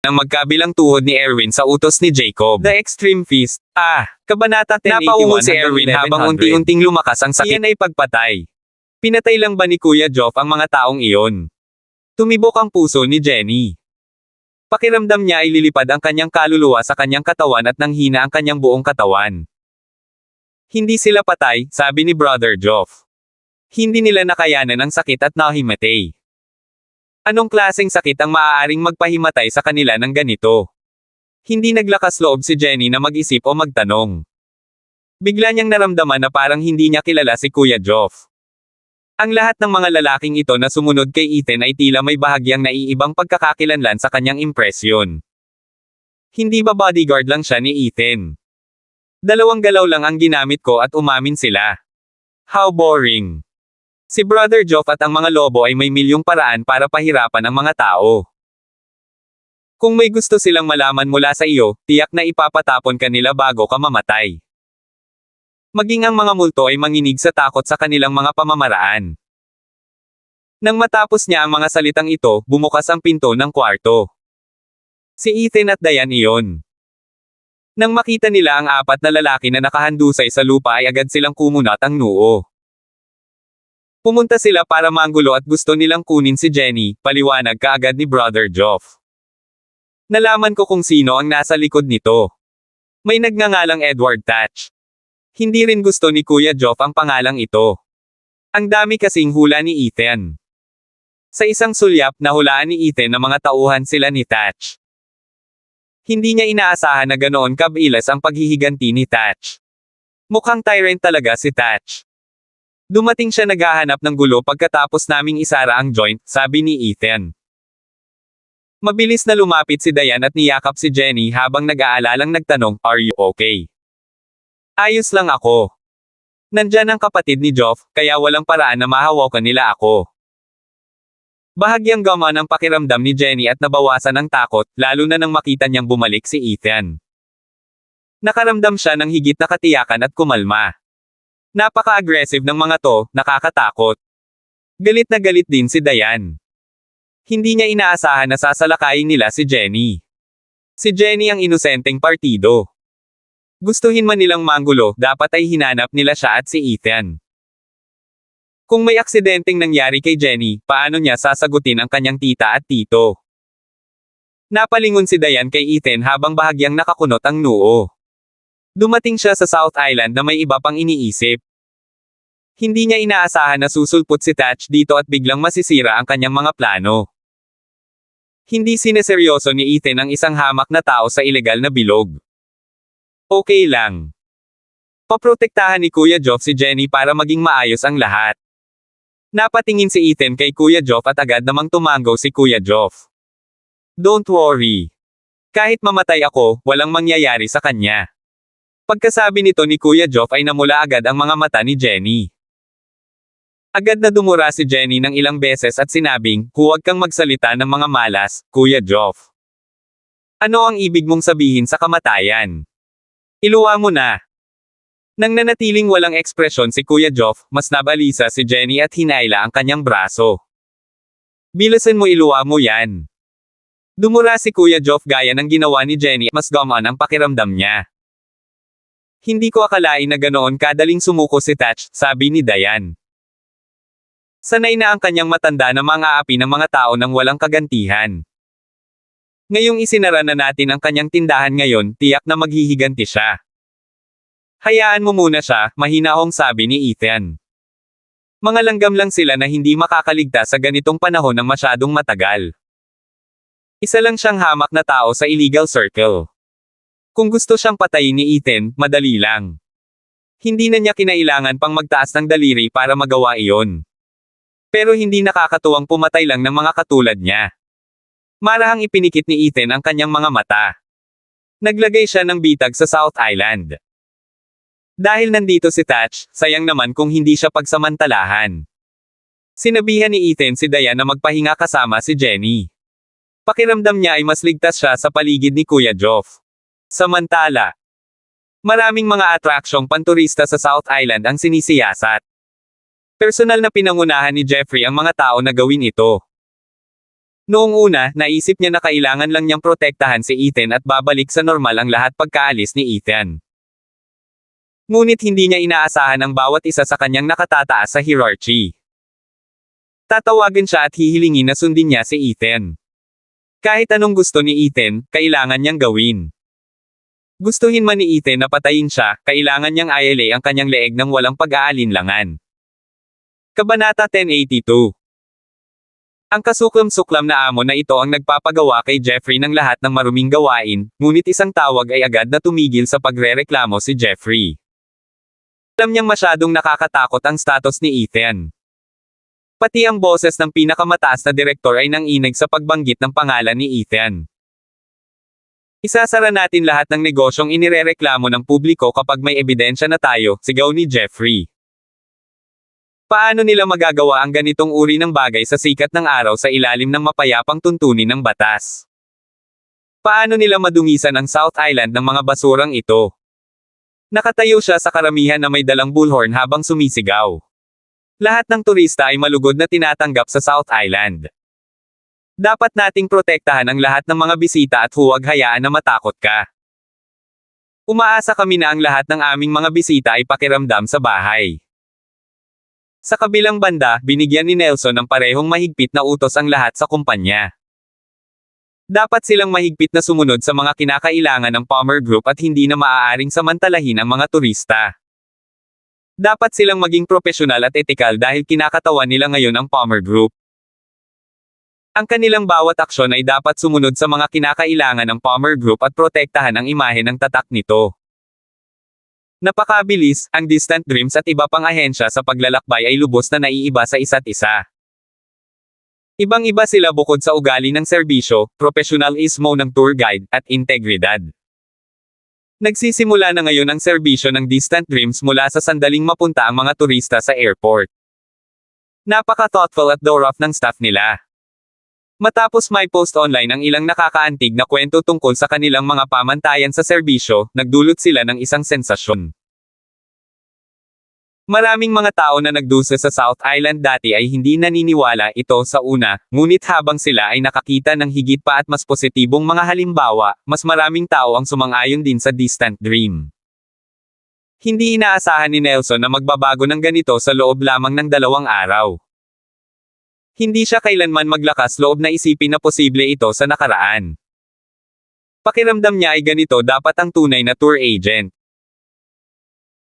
ng magkabilang tuhod ni Erwin sa utos ni Jacob. The Extreme Feast. Kabanata 1081. Napaungon si Erwin habang unti-unting lumakas ang sakit. Iyan ay pagpatay. Pinatay lang ba ni Kuya Joff ang mga taong iyon? Tumibok ang puso ni Jenny. Pakiramdam niya ay lilipad ang kanyang kaluluwa sa kanyang katawan at nanghina ang kanyang buong katawan. Hindi sila patay, sabi ni Brother Joff. Hindi nila nakayanan ang sakit at nahimatay. Anong klaseng sakit ang maaaring magpahimatay sa kanila ng ganito? Hindi naglakas loob si Jenny na mag-isip o magtanong. Bigla niyang naramdaman na parang hindi niya kilala si Kuya Joff. Ang lahat ng mga lalaking ito na sumunod kay Ethan ay tila may bahagyang naiibang pagkakakilanlan sa kanyang impresyon. Hindi ba bodyguard lang siya ni Ethan? 2 galaw lang ang ginamit ko at umamin sila. How boring. Si Brother Joff at ang mga lobo ay may milyong paraan para pahirapan ang mga tao. Kung may gusto silang malaman mula sa iyo, tiyak na ipapatapon ka nila bago ka mamatay. Maging ang mga multo ay manginig sa takot sa kanilang mga pamamaraan. Nang matapos niya ang mga salitang ito, bumukas ang pinto ng kwarto. Si Ethan at Diane iyon. Nang makita nila ang 4 na lalaki na nakahandusay sa lupa ay agad silang kumunat ang noo. Pumunta sila para manggulo at gusto nilang kunin si Jenny, paliwanag kaagad ni Brother Joff. Nalaman ko kung sino ang nasa likod nito. May nagngangalang Edward Thatch. Hindi rin gusto ni Kuya Joff ang pangalang ito. Ang dami kasing hula ni Ethan. Sa isang sulyap, nahulaan ni Ethan na mga tauhan sila ni Thatch. Hindi niya inaasahan na ganoon kabilas ang paghihiganti ni Thatch. Mukhang tyrant talaga si Thatch. Dumating siya naghahanap ng gulo pagkatapos naming isara ang joint, sabi ni Ethan. Mabilis na lumapit si Diane at niyakap si Jenny habang nag-aalalang nagtanong, "Are you okay?" "Ayos lang ako. Nandyan ang kapatid ni Joff, kaya walang paraan na mahawakan nila ako." Bahagyang gumaan ang pakiramdam ni Jenny at nabawasan ang takot, lalo na nang makita niyang bumalik si Ethan. Nakaramdam siya ng higit na katiyakan at kumalma. Napaka-aggressive ng mga to, nakakatakot. Galit na galit din si Diane. Hindi niya inaasahan na sasalakayin nila si Jenny. Si Jenny ang inosenteng partido. Gustuhin man nilang manggulo, dapat ay hinanap nila siya at si Ethan. Kung may aksidenteng nangyari kay Jenny, paano niya sasagutin ang kanyang tita at tito? Napalingon si Diane kay Ethan habang bahagyang nakakunot ang noo. Dumating siya sa South Island na may iba pang iniisip. Hindi niya inaasahan na susulpot si Thatch dito at biglang masisira ang kanyang mga plano. Hindi sineseryoso ni Ethan ang isang hamak na tao sa ilegal na bilog. Okay lang. Paprotektahan ni Kuya Joff si Jenny para maging maayos ang lahat. Napatingin si Ethan kay Kuya Joff at agad namang tumango si Kuya Joff. Don't worry. Kahit mamatay ako, walang mangyayari sa kanya. Pagkasabi nito ni Kuya Joff ay namula agad ang mga mata ni Jenny. Agad na dumura si Jenny ng ilang beses at sinabing, "Huwag kang magsalita ng mga malas, Kuya Joff. Ano ang ibig mong sabihin sa kamatayan? Iluwa mo na." Nang nanatiling walang ekspresyon si Kuya Joff, mas nabalisa si Jenny at hinaila ang kanyang braso. "Bilisan mo, iluwa mo yan." Dumura si Kuya Joff gaya ng ginawa ni Jenny, mas gumaan ang pakiramdam niya. "Hindi ko akalain na ganoon kadaling sumuko si Thatch," sabi ni Diane. Sanay na ang kanyang matanda na mang-aapi ng mga tao nang walang kagantihan. Ngayong isinara na natin ang kanyang tindahan ngayon, tiyak na maghihiganti siya. "Hayaan mo muna siya," mahinahong sabi ni Ethan. Mga langgam lang sila na hindi makakaligtas sa ganitong panahon ng masyadong matagal. Isa lang siyang hamak na tao sa illegal circle. Kung gusto siyang patayin ni Ethan, madali lang. Hindi na niya kinailangan pang magtaas ng daliri para magawa iyon. Pero hindi nakakatuwang pumatay lang ng mga katulad niya. Marahang ipinikit ni Ethan ang kanyang mga mata. Naglagay siya ng bitag sa South Island. Dahil nandito si Thatch, sayang naman kung hindi siya pagsamantalahan. Sinabihan ni Ethan si Diane na magpahinga kasama si Jenny. Pakiramdam niya ay mas ligtas siya sa paligid ni Kuya Joff. Samantala, maraming mga atraksyong panturista sa South Island ang sinisiyasat. Personal na pinangunahan ni Jeffrey ang mga tao na gawin ito. Noong una, naisip niya na kailangan lang niyang protektahan si Ethan at babalik sa normal ang lahat pagkaalis ni Ethan. Ngunit hindi niya inaasahan ang bawat isa sa kanyang nakatataas sa hierarchy. Tatawagin siya at hihilingin na sundin niya si Ethan. Kahit anong gusto ni Ethan, kailangan niyang gawin. Gustuhin man ni Ethan na patayin siya, kailangan niyang ILA ang kanyang leeg ng walang pag-aalinlangan. Kabanata 1082. Ang kasuklam-suklam na amo na ito ang nagpapagawa kay Jeffrey ng lahat ng maruming gawain, ngunit isang tawag ay agad na tumigil sa pagrereklamo si Jeffrey. Alam niyang masyadong nakakatakot ang status ni Ethan. Pati ang boses ng pinakamataas na direktor ay nanginig sa pagbanggit ng pangalan ni Ethan. Isasara natin lahat ng negosyong inirereklamo ng publiko kapag may ebidensya na tayo, sigaw ni Jeffrey. Paano nila magagawa ang ganitong uri ng bagay sa sikat ng araw sa ilalim ng mapayapang tuntunin ng batas? Paano nila madungisan ang South Island ng mga basurang ito? Nakatayo siya sa karamihan na may dalang bullhorn habang sumisigaw. Lahat ng turista ay malugod na tinatanggap sa South Island. Dapat nating protektahan ang lahat ng mga bisita at huwag hayaan na matakot ka. Umaasa kami na ang lahat ng aming mga bisita ay pakiramdam sa bahay. Sa kabilang banda, binigyan ni Nelson ng parehong mahigpit na utos ang lahat sa kumpanya. Dapat silang mahigpit na sumunod sa mga kinakailangan ng Palmer Group at hindi na maaaring samantalahin ang mga turista. Dapat silang maging profesional at etikal dahil kinakatawan nila ngayon ang Palmer Group. Ang kanilang bawat aksyon ay dapat sumunod sa mga kinakailangan ng Palmer Group at protektahan ang imahe ng tatak nito. Napakabilis, ang Distant Dreams at iba pang ahensya sa paglalakbay ay lubos na naiiba sa isa't isa. Ibang-iba sila bukod sa ugali ng serbisyo, profesionalismo ng tour guide, at integridad. Nagsisimula na ngayon ang serbisyo ng Distant Dreams mula sa sandaling mapunta ang mga turista sa airport. Napaka-thoughtful at thorough ng staff nila. Matapos may post online ang ilang nakakaantig na kwento tungkol sa kanilang mga pamantayan sa serbisyo, nagdulot sila ng isang sensasyon. Maraming mga tao na nagdusa sa South Island dati ay hindi naniniwala ito sa una, ngunit habang sila ay nakakita ng higit pa at mas positibong mga halimbawa, mas maraming tao ang sumang-ayon din sa Distant Dream. Hindi inaasahan ni Nelson na magbabago ng ganito sa loob lamang ng 2 araw. Hindi siya kailanman maglakas loob na isipin na posible ito sa nakaraan. Pakiramdam niya ay ganito dapat ang tunay na tour agent.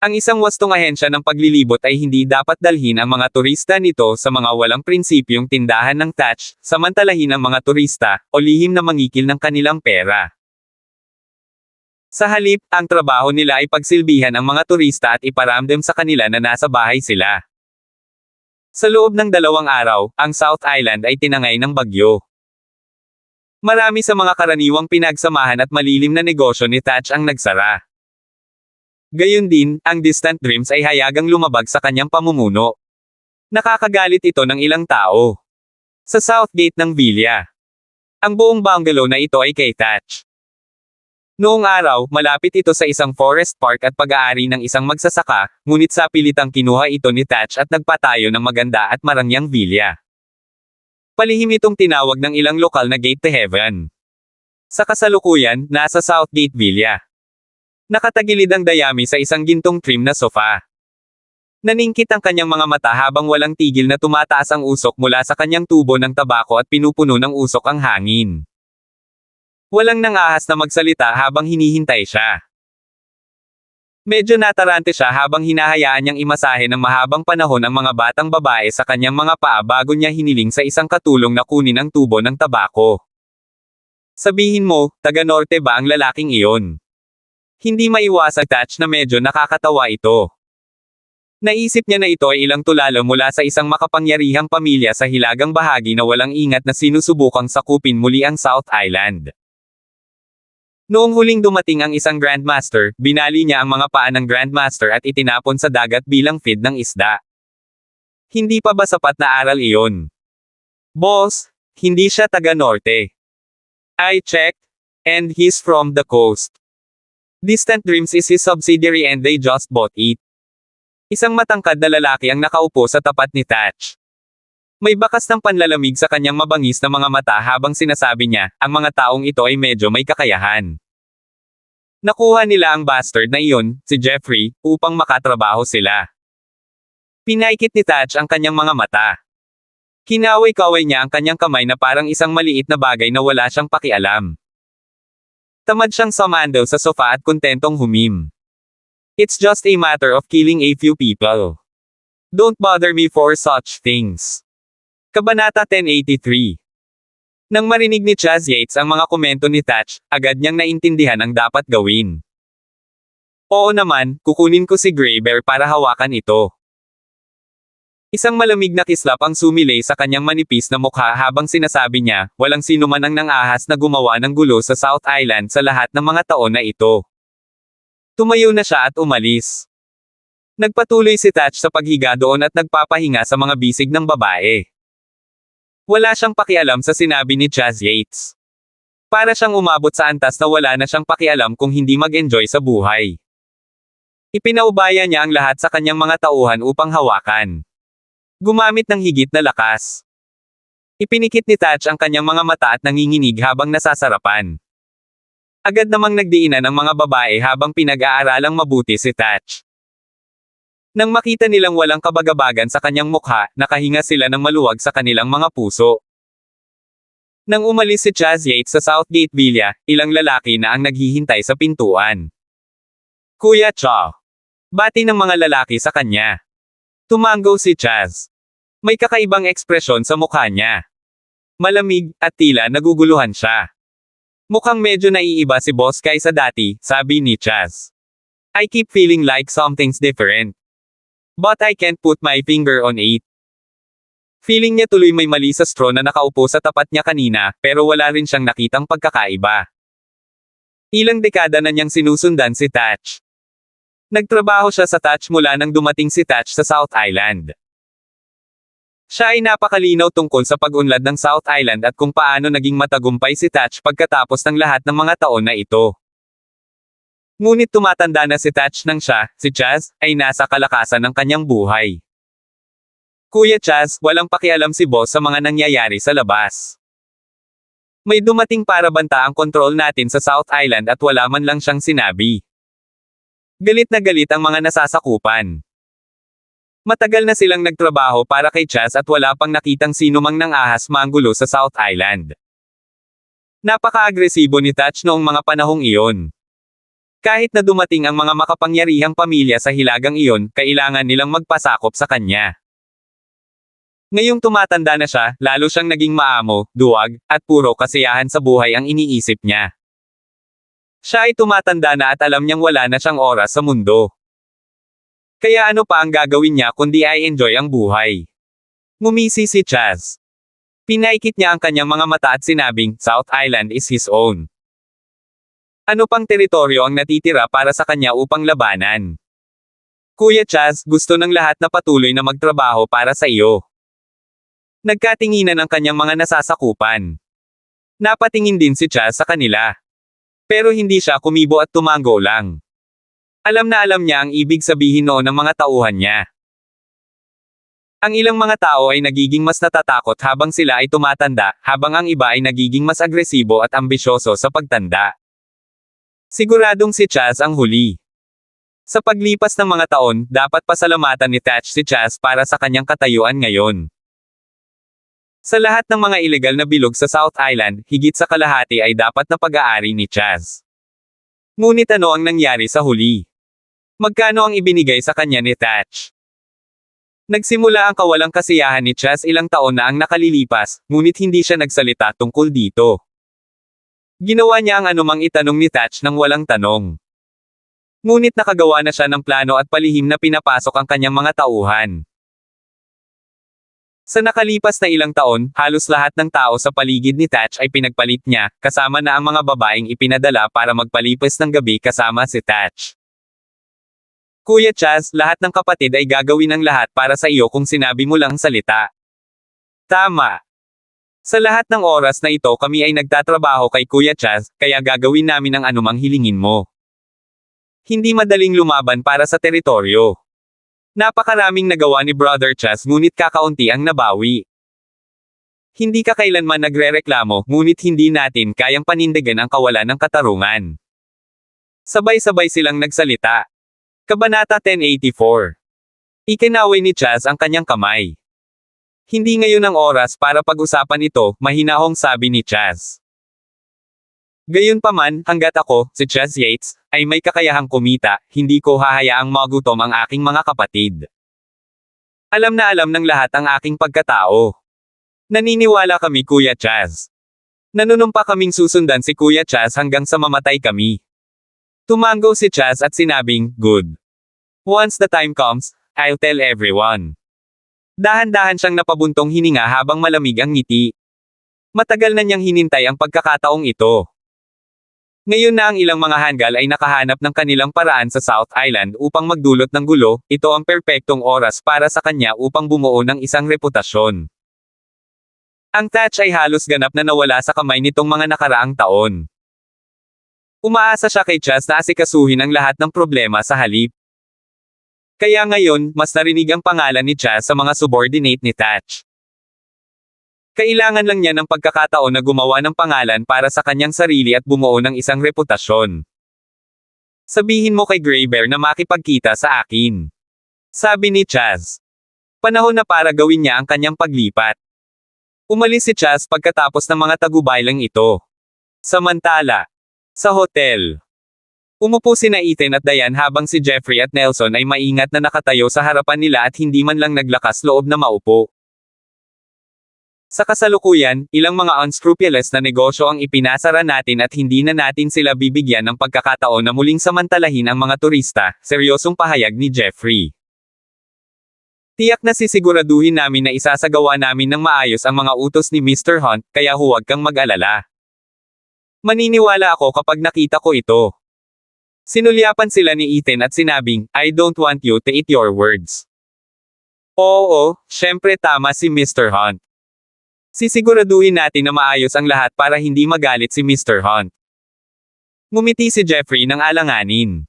Ang isang wastong ahensya ng paglilibot ay hindi dapat dalhin ang mga turista nito sa mga walang prinsipyong tindahan ng thatch, samantalahin ang mga turista, o lihim na mangikil ng kanilang pera. Sa halip, ang trabaho nila ay pagsilbihan ang mga turista at iparamdam sa kanila na nasa bahay sila. Sa loob ng 2 araw, ang South Island ay tinangay ng bagyo. Marami sa mga karaniwang pinagsamahan at malilim na negosyo ni Thatch ang nagsara. Gayon din, ang Distant Dreams ay hayagang lumabag sa kanyang pamumuno. Nakakagalit ito ng ilang tao. Sa Southgate ng Villa. Ang buong bungalow na ito ay kay Thatch. Noong araw, malapit ito sa isang forest park at pag-aari ng isang magsasaka, ngunit sa pilitang kinuha ito ni Thatch at nagpatayo ng maganda at marangyang villa. Palihim itong tinawag ng ilang lokal na Gate to Heaven. Sa kasalukuyan, nasa Southgate Villa. Nakatagilid ang dayami sa isang gintong trim na sofa. Naningkit ang kanyang mga mata habang walang tigil na tumataas ang usok mula sa kanyang tubo ng tabako at pinupuno ng usok ang hangin. Walang nangahas na magsalita habang hinihintay siya. Medyo natarante siya habang hinahayaan niyang imasahe ng mahabang panahon ang mga batang babae sa kanyang mga paa bago niya hiniling sa isang katulong na kunin ang tubo ng tabako. Sabihin mo, taga-norte ba ang lalaking iyon? Hindi maiwasang Thatch na medyo nakakatawa ito. Naisip niya na ito ay ilang tulalo mula sa isang makapangyarihang pamilya sa hilagang bahagi na walang ingat na sinusubukang sakupin muli ang South Island. Noong huling dumating ang isang Grandmaster, binali niya ang mga paa ng Grandmaster at itinapon sa dagat bilang feed ng isda. Hindi pa ba sapat na aral iyon? Boss, hindi siya taga-norte. I checked, and he's from the coast. Distant Dreams is his subsidiary and they just bought it. Isang matangkad na lalaki ang nakaupo sa tapat ni Thatch. May bakas ng panlalamig sa kanyang mabangis na mga mata habang sinasabi niya, ang mga taong ito ay medyo may kakayahan. Nakuha nila ang bastard na iyon, si Jeffrey, upang makatrabaho sila. Pinaikit ni Thatch ang kanyang mga mata. Kinaway-kaway niya ang kanyang kamay na parang isang maliit na bagay na wala siyang pakialam. Tamad siyang sumando sa sofa at kontentong humim. It's just a matter of killing a few people. Don't bother me for such things. Kabanata 1083. Nang marinig ni Chaz Yates ang mga komento ni Thatch, agad niyang naintindihan ang dapat gawin. Oo naman, kukunin ko si Graybear para hawakan ito. Isang malamig na kislap ang sumilay sa kanyang manipis na mukha habang sinasabi niya, walang sino man ang nang-ahas na gumawa ng gulo sa South Island sa lahat ng mga taon na ito. Tumayo na siya at umalis. Nagpatuloy si Thatch sa paghiga doon at nagpapahinga sa mga bisig ng babae. Wala siyang pakialam sa sinabi ni Chaz Yates. Para siyang umabot sa antas na wala na siyang pakialam kung hindi mag-enjoy sa buhay. Ipinaubaya niya ang lahat sa kanyang mga tauhan upang hawakan. Gumamit ng higit na lakas. Ipinikit ni Thatch ang kanyang mga mata at nanginginig habang nasasarapan. Agad namang nagdiinan ang mga babae habang pinag-aaralang mabuti si Thatch. Nang makita nilang walang kabagabagan sa kanyang mukha, nakahinga sila ng maluwag sa kanilang mga puso. Nang umalis si Chaz Yates sa Southgate Villa, ilang lalaki na ang naghihintay sa pintuan. Kuya Cha. Bati ng mga lalaki sa kanya. Tumango si Chaz. May kakaibang ekspresyon sa mukha niya. Malamig, at tila naguguluhan siya. Mukhang medyo naiiba si boss kaysa dati, sabi ni Chaz. I keep feeling like something's different. But I can't put my finger on it. Feeling niya tuloy may mali sa straw na nakaupo sa tapat niya kanina, pero wala rin siyang nakitang pagkakaiba. Ilang dekada na niyang sinusundan si Thatch. Nagtrabaho siya sa Thatch mula nang dumating si Thatch sa South Island. Siya ay napakalinaw tungkol sa pag-unlad ng South Island at kung paano naging matagumpay si Thatch pagkatapos ng lahat ng mga taon na ito. Ngunit tumatanda na si Thatch nang siya, si Chaz, ay nasa kalakasan ng kanyang buhay. Kuya Chaz, walang pakialam si boss sa mga nangyayari sa labas. May dumating para banta ang kontrol natin sa South Island at wala man lang siyang sinabi. Galit na galit ang mga nasasakupan. Matagal na silang nagtrabaho para kay Chaz at wala pang nakitang sino mang nang-ahas manggulo sa South Island. Napaka-agresibo ni Thatch noong mga panahong iyon. Kahit na dumating ang mga makapangyarihang pamilya sa hilagang iyon, kailangan nilang magpasakop sa kanya. Ngayong tumatanda na siya, lalo siyang naging maamo, duwag, at puro kasiyahan sa buhay ang iniisip niya. Siya ay tumatanda na at alam niyang wala na siyang oras sa mundo. Kaya ano pa ang gagawin niya kundi ay enjoy ang buhay. Ngumisi si Chaz. Pinaikit niya ang kanyang mga mata at sinabing, South Island is his own. Ano pang teritoryo ang natitira para sa kanya upang labanan? Kuya Chaz, gusto ng lahat na patuloy na magtrabaho para sa iyo. Nagkatinginan ang kanyang mga nasasakupan. Napatingin din si Chaz sa kanila. Pero hindi siya kumibo at tumango lang. Alam na alam niya ang ibig sabihin noon ng mga tauhan niya. Ang ilang mga tao ay nagiging mas natatakot habang sila ay tumatanda, habang ang iba ay nagiging mas agresibo at ambisyoso sa pagtanda. Siguradong si Chaz ang huli. Sa paglipas ng mga taon, dapat pasalamatan ni Thatch si Chaz para sa kanyang katayuan ngayon. Sa lahat ng mga ilegal na bilog sa South Island, higit sa kalahati ay dapat na pag-aari ni Chaz. Ngunit ano ang nangyari sa huli? Magkano ang ibinigay sa kanya ni Thatch? Nagsimula ang kawalang kasiyahan ni Chaz ilang taon na ang nakalilipas, ngunit hindi siya nagsalita tungkol dito. Ginawa niya ang anumang itanong ni Thatch nang walang tanong. Ngunit nakagawa na siya ng plano at palihim na pinapasok ang kanyang mga tauhan. Sa nakalipas na ilang taon, halos lahat ng tao sa paligid ni Thatch ay pinagpalit niya, kasama na ang mga babaeng ipinadala para magpalipas ng gabi kasama si Thatch. Kuya Chaz, lahat ng kapatid ay gagawin ang lahat para sa iyo kung sinabi mo lang salita. Tama. Sa lahat ng oras na ito kami ay nagtatrabaho kay Kuya Chaz, kaya gagawin namin ang anumang hilingin mo. Hindi madaling lumaban para sa teritoryo. Napakaraming nagawa ni Brother Chaz ngunit kakaunti ang nabawi. Hindi ka kailanman nagrereklamo, ngunit hindi natin kayang panindigan ang kawalan ng katarungan. Sabay-sabay silang nagsalita. Kabanata 1084. Ikinaway ni Chaz ang kanyang kamay. Hindi ngayon ang oras para pag-usapan ito, mahinahong sabi ni Chaz. Gayunpaman, hanggat ako, si Chaz Yates, ay may kakayahang kumita, hindi ko hahayaang magutom ang aking mga kapatid. Alam na alam ng lahat ang aking pagkatao. Naniniwala kami Kuya Chaz. Nanunumpa kaming susundan si Kuya Chaz hanggang sa mamatay kami. Tumango si Chaz at sinabing, good. Once the time comes, I'll tell everyone. Dahan-dahan siyang napabuntong hininga habang malamig ang ngiti. Matagal na niyang hinintay ang pagkakataong ito. Ngayon na ang ilang mga hanggal ay nakahanap ng kanilang paraan sa South Island upang magdulot ng gulo, ito ang perpektong oras para sa kanya upang bumuo ng isang reputasyon. Ang Thatch ay halos ganap na nawala sa kamay nitong mga nakaraang taon. Umaasa siya kay Chaz na asikasuhin ang lahat ng problema sa halip. Kaya ngayon, mas narinig ang pangalan ni Chaz sa mga subordinate ni Thatch. Kailangan lang niya ng pagkakataon na gumawa ng pangalan para sa kanyang sarili at bumuo ng isang reputasyon. Sabihin mo kay Grey Bear na makipagkita sa akin. Sabi ni Chaz. Panahon na para gawin niya ang kanyang paglipat. Umalis si Chaz pagkatapos ng mga tagubaylang ito. Samantala, sa hotel. Umupo sina Ethan at Diane habang si Jeffrey at Nelson ay maingat na nakatayo sa harapan nila at hindi man lang naglakas loob na maupo. Sa kasalukuyan, ilang mga unscrupulous na negosyo ang ipinasara natin at hindi na natin sila bibigyan ng pagkakataon na muling samantalahin ang mga turista, seryosong pahayag ni Jeffrey. Tiyak na sisiguraduhin namin na isasagawa namin ng maayos ang mga utos ni Mr. Hunt, kaya huwag kang mag-alala. Maniniwala ako kapag nakita ko ito. Sinulyapan sila ni Ethan at sinabing, I don't want you to eat your words. Oo, syempre tama si Mr. Hunt. Sisiguraduhin natin na maayos ang lahat para hindi magalit si Mr. Hunt. Ngumiti si Jeffrey ng alanganin.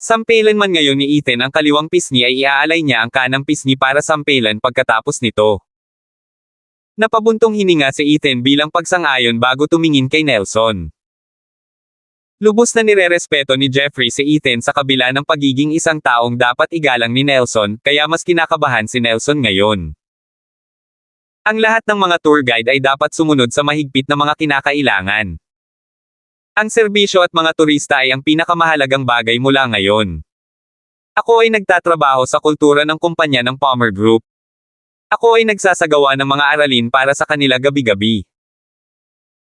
Sampelan man ngayon ni Ethan ang kaliwang pisngi ay iaalay niya ang kanang pisngi para sampelan pagkatapos nito. Napabuntong hininga si Ethan bilang pagsang-ayon bago tumingin kay Nelson. Lubos na nirerespeto ni Jeffrey si Ethan sa kabila ng pagiging isang taong dapat igalang ni Nelson, kaya mas kinakabahan si Nelson ngayon. Ang lahat ng mga tour guide ay dapat sumunod sa mahigpit na mga kinakailangan. Ang serbisyo at mga turista ay ang pinakamahalagang bagay mula ngayon. Ako ay nagtatrabaho sa kultura ng kumpanya ng Palmer Group. Ako ay nagsasagawa ng mga aralin para sa kanila gabi-gabi.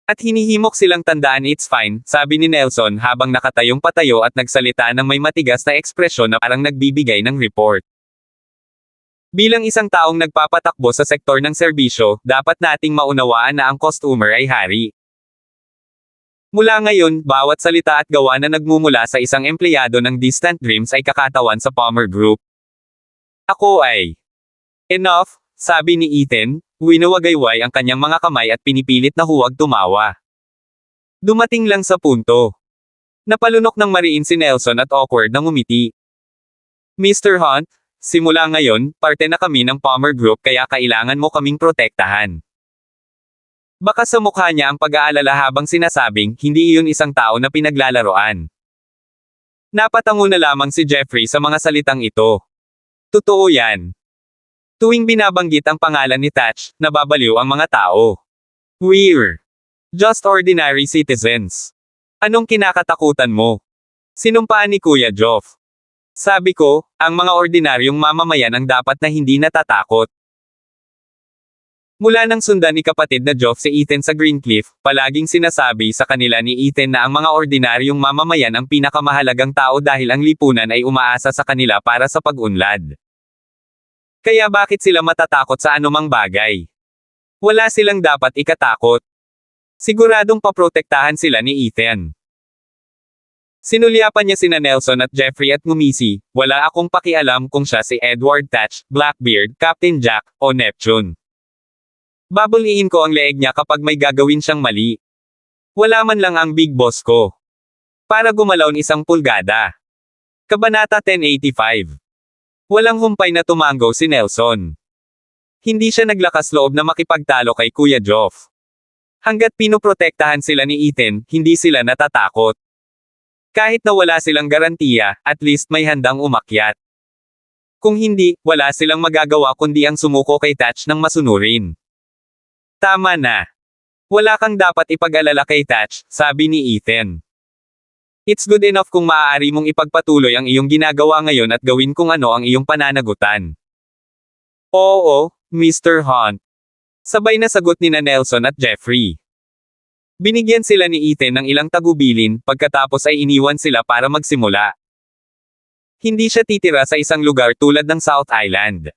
At hinihimok silang tandaan it's fine, sabi ni Nelson habang nakatayong patayo at nagsalita ng may matigas na ekspresyon na parang nagbibigay ng report. Bilang isang taong nagpapatakbo sa sektor ng serbisyo, dapat nating maunawaan na ang customer ay hari. Mula ngayon, bawat salita at gawa na nagmumula sa isang empleyado ng Distant Dreams ay kakatawan sa Palmer Group. Ako ay enough, sabi ni Ethan, winawagayway ang kanyang mga kamay at pinipilit na huwag tumawa. Dumating lang sa punto. Napalunok ng mariin si Nelson at awkward na ngumiti. Mr. Hunt, simula ngayon, parte na kami ng Palmer Group kaya kailangan mo kaming protektahan. Baka sa mukha niya ang pag-aalala habang sinasabing, hindi iyon isang tao na pinaglalaroan. Napatango na lamang si Jeffrey sa mga salitang ito. Totoo yan. Tuwing binabanggit ang pangalan ni Thatch, nababaliw ang mga tao. We're just ordinary citizens. Anong kinakatakutan mo? Sinumpaan ni Kuya Joff. Sabi ko, ang mga ordinaryong mamamayan ang dapat na hindi natatakot. Mula nang sundan ni kapatid na Joff si Ethan sa Greencliff, palaging sinasabi sa kanila ni Ethan na ang mga ordinaryong mamamayan ang pinakamahalagang tao dahil ang lipunan ay umaasa sa kanila para sa pag-unlad. Kaya bakit sila matatakot sa anumang bagay? Wala silang dapat ikatakot. Siguradong paprotektahan sila ni Ethan. Sinulyapan niya sina Nelson at Jeffrey at ngumisi, wala akong pakialam kung siya si Edward Thatch, Blackbeard, Captain Jack, o Neptune. Babuliin ko ang leeg niya kapag may gagawin siyang mali. Wala man lang ang big boss ko. Para gumalaw ng 1 pulgada. Kabanata 1085. Walang humpay na tumango si Nelson. Hindi siya naglakas loob na makipagtalo kay Kuya Joff. Hanggat pinoprotektahan sila ni Ethan, hindi sila natatakot. Kahit na wala silang garantiya, at least may handang umakyat. Kung hindi, wala silang magagawa kundi ang sumuko kay Thatch ng masunurin. Tama na. Wala kang dapat ipag-alala kay Thatch, sabi ni Ethan. It's good enough kung maaari mong ipagpatuloy ang iyong ginagawa ngayon at gawin kung ano ang iyong pananagutan. Oo, Mr. Hunt. Sabay na sagot nina Nelson at Jeffrey. Binigyan sila ni Ethan ng ilang tagubilin, pagkatapos ay iniwan sila para magsimula. Hindi siya titira sa isang lugar tulad ng South Island.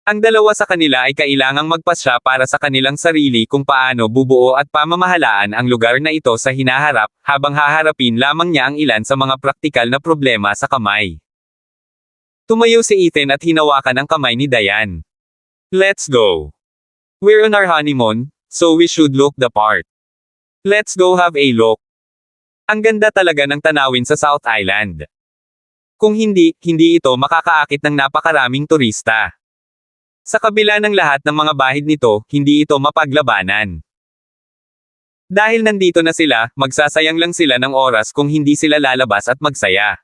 Ang dalawa sa kanila ay kailangang magpasya para sa kanilang sarili kung paano bubuo at pamamahalaan ang lugar na ito sa hinaharap, habang haharapin lamang niya ang ilan sa mga praktikal na problema sa kamay. Tumayo si Ethan at hinawakan ang kamay ni Diane. Let's go. We're on our honeymoon, so we should look the part. Let's go have a look. Ang ganda talaga ng tanawin sa South Island. Kung hindi ito makakaakit ng napakaraming turista. Sa kabila ng lahat ng mga bahid nito, hindi ito mapaglabanan. Dahil nandito na sila, magsasayang lang sila ng oras kung hindi sila lalabas at magsaya.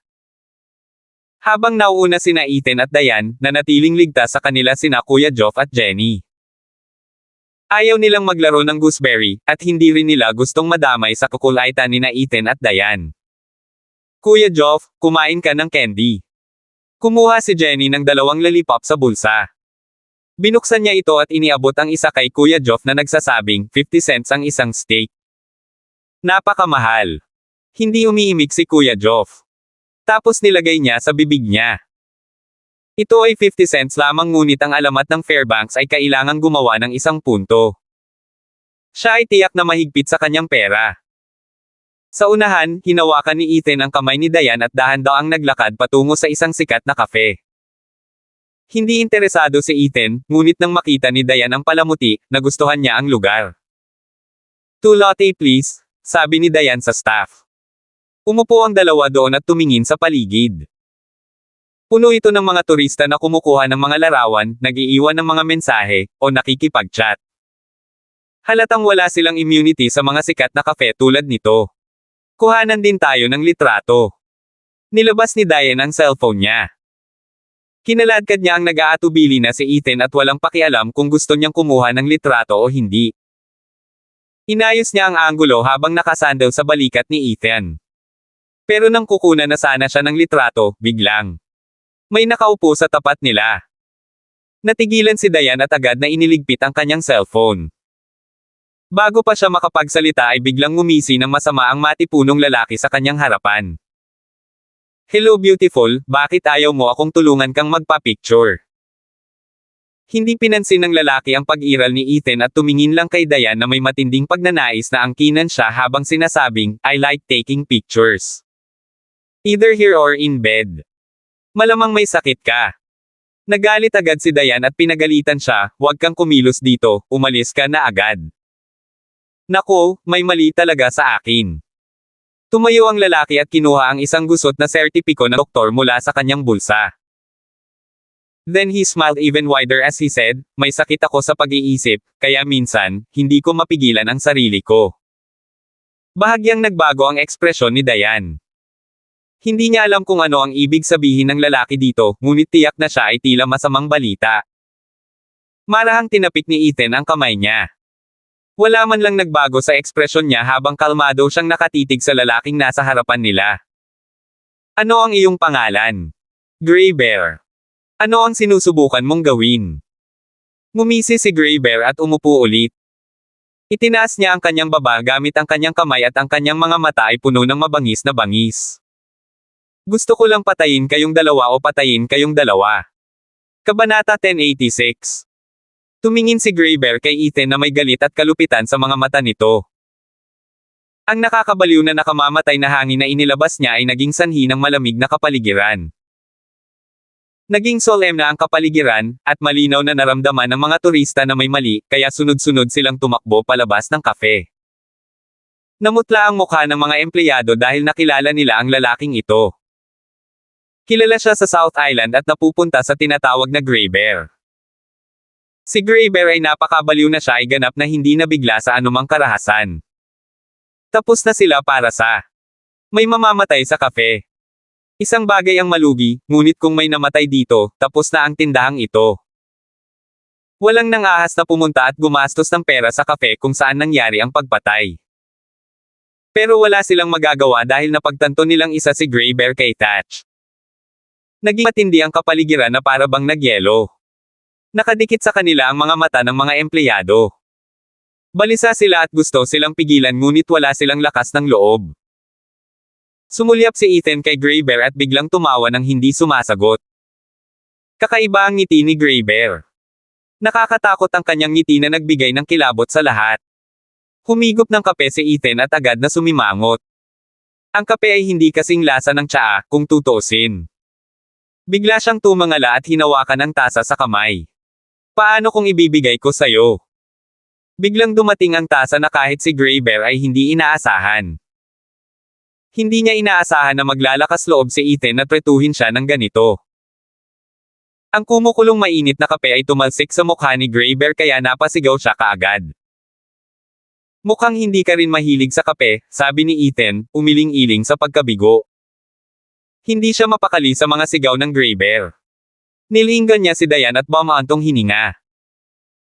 Habang nauuna sina Ethan at Diane, nanatiling ligtas sa kanila sina Kuya Joff at Jenny. Ayaw nilang maglaro ng gooseberry, at hindi rin nila gustong madamay sa kukulaitan nina Ethan at Diane. Kuya Joff, kumain ka ng candy. Kumuha si Jenny ng 2 lollipop sa bulsa. Binuksan niya ito at iniabot ang isa kay Kuya Joff na nagsasabing, 50 cents ang isang steak. Napakamahal. Hindi umiimik si Kuya Joff. Tapos nilagay niya sa bibig niya. Ito ay 50 cents lamang ngunit ang alamat ng Fairbanks ay kailangang gumawa ng 1 punto. Siya ay tiyak na mahigpit sa kanyang pera. Sa unahan, hinawakan ni Ethan ang kamay ni Diane at dahan-daang naglakad patungo sa isang sikat na kafe. Hindi interesado si Ethan, ngunit nang makita ni Diane ang palamuti, nagustuhan niya ang lugar. 2 latte please, sabi ni Diane sa staff. Umupo ang dalawa doon at tumingin sa paligid. Puno ito ng mga turista na kumukuha ng mga larawan, nag-iiwan ng mga mensahe, o nakikipag-chat. Halatang wala silang immunity sa mga sikat na kafe tulad nito. Kuhanan din tayo ng litrato. Nilabas ni Diane ang cellphone niya. Kinaladkad niya ang nag-aatubili na si Ethan at walang pakialam kung gusto niyang kumuha ng litrato o hindi. Inayos niya ang anggulo habang nakasandal sa balikat ni Ethan. Pero nang kukunan na sana siya ng litrato, biglang may nakaupo sa tapat nila. Natigilan si Diane at agad na iniligpit ang kanyang cellphone. Bago pa siya makapagsalita ay biglang ngumisi ng masama ang matipunong lalaki sa kanyang harapan. Hello beautiful, bakit ayaw mo akong tulungan kang magpa-picture? Hindi pinansin ng lalaki ang pag-iral ni Ethan at tumingin lang kay Diane na may matinding pagnanais na angkinan siya habang sinasabing, I like taking pictures. Either here or in bed. Malamang may sakit ka. Nagalit agad si Diane at pinagalitan siya, huwag kang kumilos dito, umalis ka na agad. Nako, may mali talaga sa akin. Tumayo ang lalaki at kinuha ang isang gusot na sertipiko ng doktor mula sa kanyang bulsa. Then he smiled even wider as he said, may sakit ako sa pag-iisip, kaya minsan, hindi ko mapigilan ang sarili ko. Bahagyang nagbago ang ekspresyon ni Diane. Hindi niya alam kung ano ang ibig sabihin ng lalaki dito, ngunit tiyak na siya ay tila masamang balita. Marahang tinapik ni Ethan ang kamay niya. Wala man lang nagbago sa ekspresyon niya habang kalmado siyang nakatitig sa lalaking nasa harapan nila. Ano ang iyong pangalan? Gray Bear. Ano ang sinusubukan mong gawin? Ngumisi si Gray Bear at umupo ulit. Itinaas niya ang kanyang baba gamit ang kanyang kamay at ang kanyang mga mata ay puno ng mabangis na bangis. Gusto ko lang patayin kayong dalawa o patayin kayong dalawa. Kabanata 1086. Tumingin si Gray Bear kay Ethan na may galit at kalupitan sa mga mata nito. Ang nakakabaliw na nakamamatay na hangin na inilabas niya ay naging sanhi ng malamig na kapaligiran. Naging solemna ang kapaligiran, at malinaw na naramdaman ng mga turista na may mali, kaya sunod-sunod silang tumakbo palabas ng kafe. Namutla ang mukha ng mga empleyado dahil nakilala nila ang lalaking ito. Kilala siya sa South Island at napupunta sa tinatawag na Gray Bear. Si Gray Bear ay napakabaliw na siya ay ganap na hindi nabigla sa anumang karahasan. Tapos na sila para sa may mamamatay sa kafe. Isang bagay ang malugi, ngunit kung may namatay dito, tapos na ang tindahang ito. Walang nangahas na pumunta at gumastos ng pera sa kafe kung saan nangyari ang pagpatay. Pero wala silang magagawa dahil napagtanto nilang isa si Gray Bear kay Thatch. Naging matindi ang kapaligiran na para bang nagyelo. Nakadikit sa kanila ang mga mata ng mga empleyado. Balisa sila at gusto silang pigilan ngunit wala silang lakas ng loob. Sumulyap si Ethan kay Gray Bear at biglang tumawa nang hindi sumasagot. Kakaiba ang ngiti ni Gray Bear. Nakakatakot ang kanyang ngiti na nagbigay ng kilabot sa lahat. Humigop ng kape si Ethan at agad na sumimangot. Ang kape ay hindi kasing lasa ng tsaa, kung tutuusin. Bigla siyang tumangala at hinawakan ang tasa sa kamay. Paano kung ibibigay ko sa'yo? Biglang dumating ang tasa na kahit si Gray Bear ay hindi inaasahan. Hindi niya inaasahan na maglalakas loob si Ethan na tretuhin siya ng ganito. Ang kumukulong mainit na kape ay tumalsik sa mukha ni Gray Bear kaya napasigaw siya kaagad. Mukhang hindi ka rin mahilig sa kape, sabi ni Ethan, umiling-iling sa pagkabigo. Hindi siya mapakali sa mga sigaw ng Gray Bear. Nilinggan niya si Diane at bumaantong hininga.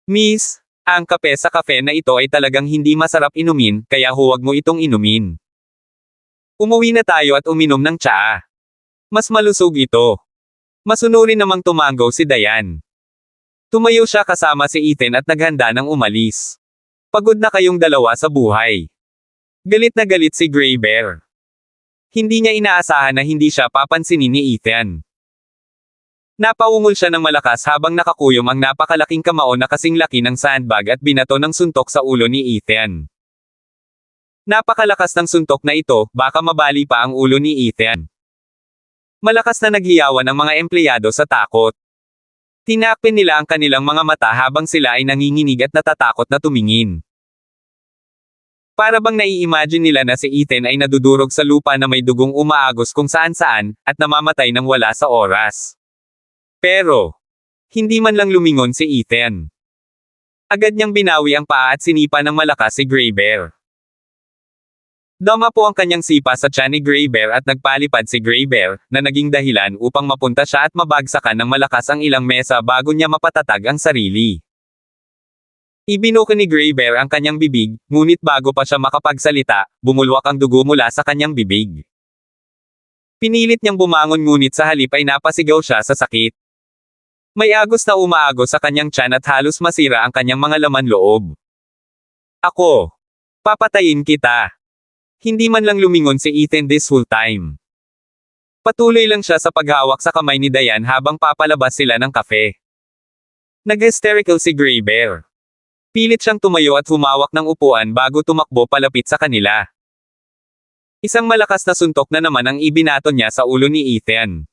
Miss, ang kape sa kafe na ito ay talagang hindi masarap inumin, kaya huwag mo itong inumin. Umuwi na tayo at uminom ng tsaa. Mas malusog ito. Masunurin namang tumanggaw si Diane. Tumayo siya kasama si Ethan at naghanda ng umalis. Pagod na kayong dalawa sa buhay. Galit na galit si Gray Bear. Hindi niya inaasahan na hindi siya papansinin ni Ethan. Napaungol siya ng malakas habang nakakuyom ang napakalaking kamao na kasing laki ng sandbag at binato ng suntok sa ulo ni Ethan. Napakalakas ng suntok na ito, baka mabali pa ang ulo ni Ethan. Malakas na naghiyawan ang mga empleyado sa takot. Tinakpin nila ang kanilang mga mata habang sila ay nanginginig at natatakot na tumingin. Para bang nai-imagine nila na si Ethan ay nadudurog sa lupa na may dugong umaagos kung saan-saan, at namamatay ng wala sa oras. Pero, hindi man lang lumingon si Ethan. Agad niyang binawi ang paa at sinipa ng malakas si Gray Bear. Dama po ang kanyang sipa sa tiyan ni Gray Bear at nagpalipad si Gray Bear, na naging dahilan upang mapunta siya at mabagsakan ng malakas ang ilang mesa bago niya mapatatag ang sarili. Ibinuka ni Gray Bear ang kanyang bibig, ngunit bago pa siya makapagsalita, bumulwak ang dugo mula sa kanyang bibig. Pinilit niyang bumangon ngunit sa halip ay napasigaw siya sa sakit. May agos na umaagos sa kanyang tiyan at halos masira ang kanyang mga laman loob. Ako. Papatayin kita. Hindi man lang lumingon si Ethan this whole time. Patuloy lang siya sa paghawak sa kamay ni Diane habang papalabas sila ng kafe. Nag-hysterical si Gray Bear. Pilit siyang tumayo at humawak ng upuan bago tumakbo palapit sa kanila. Isang malakas na suntok na naman ang ibinato niya sa ulo ni Ethan.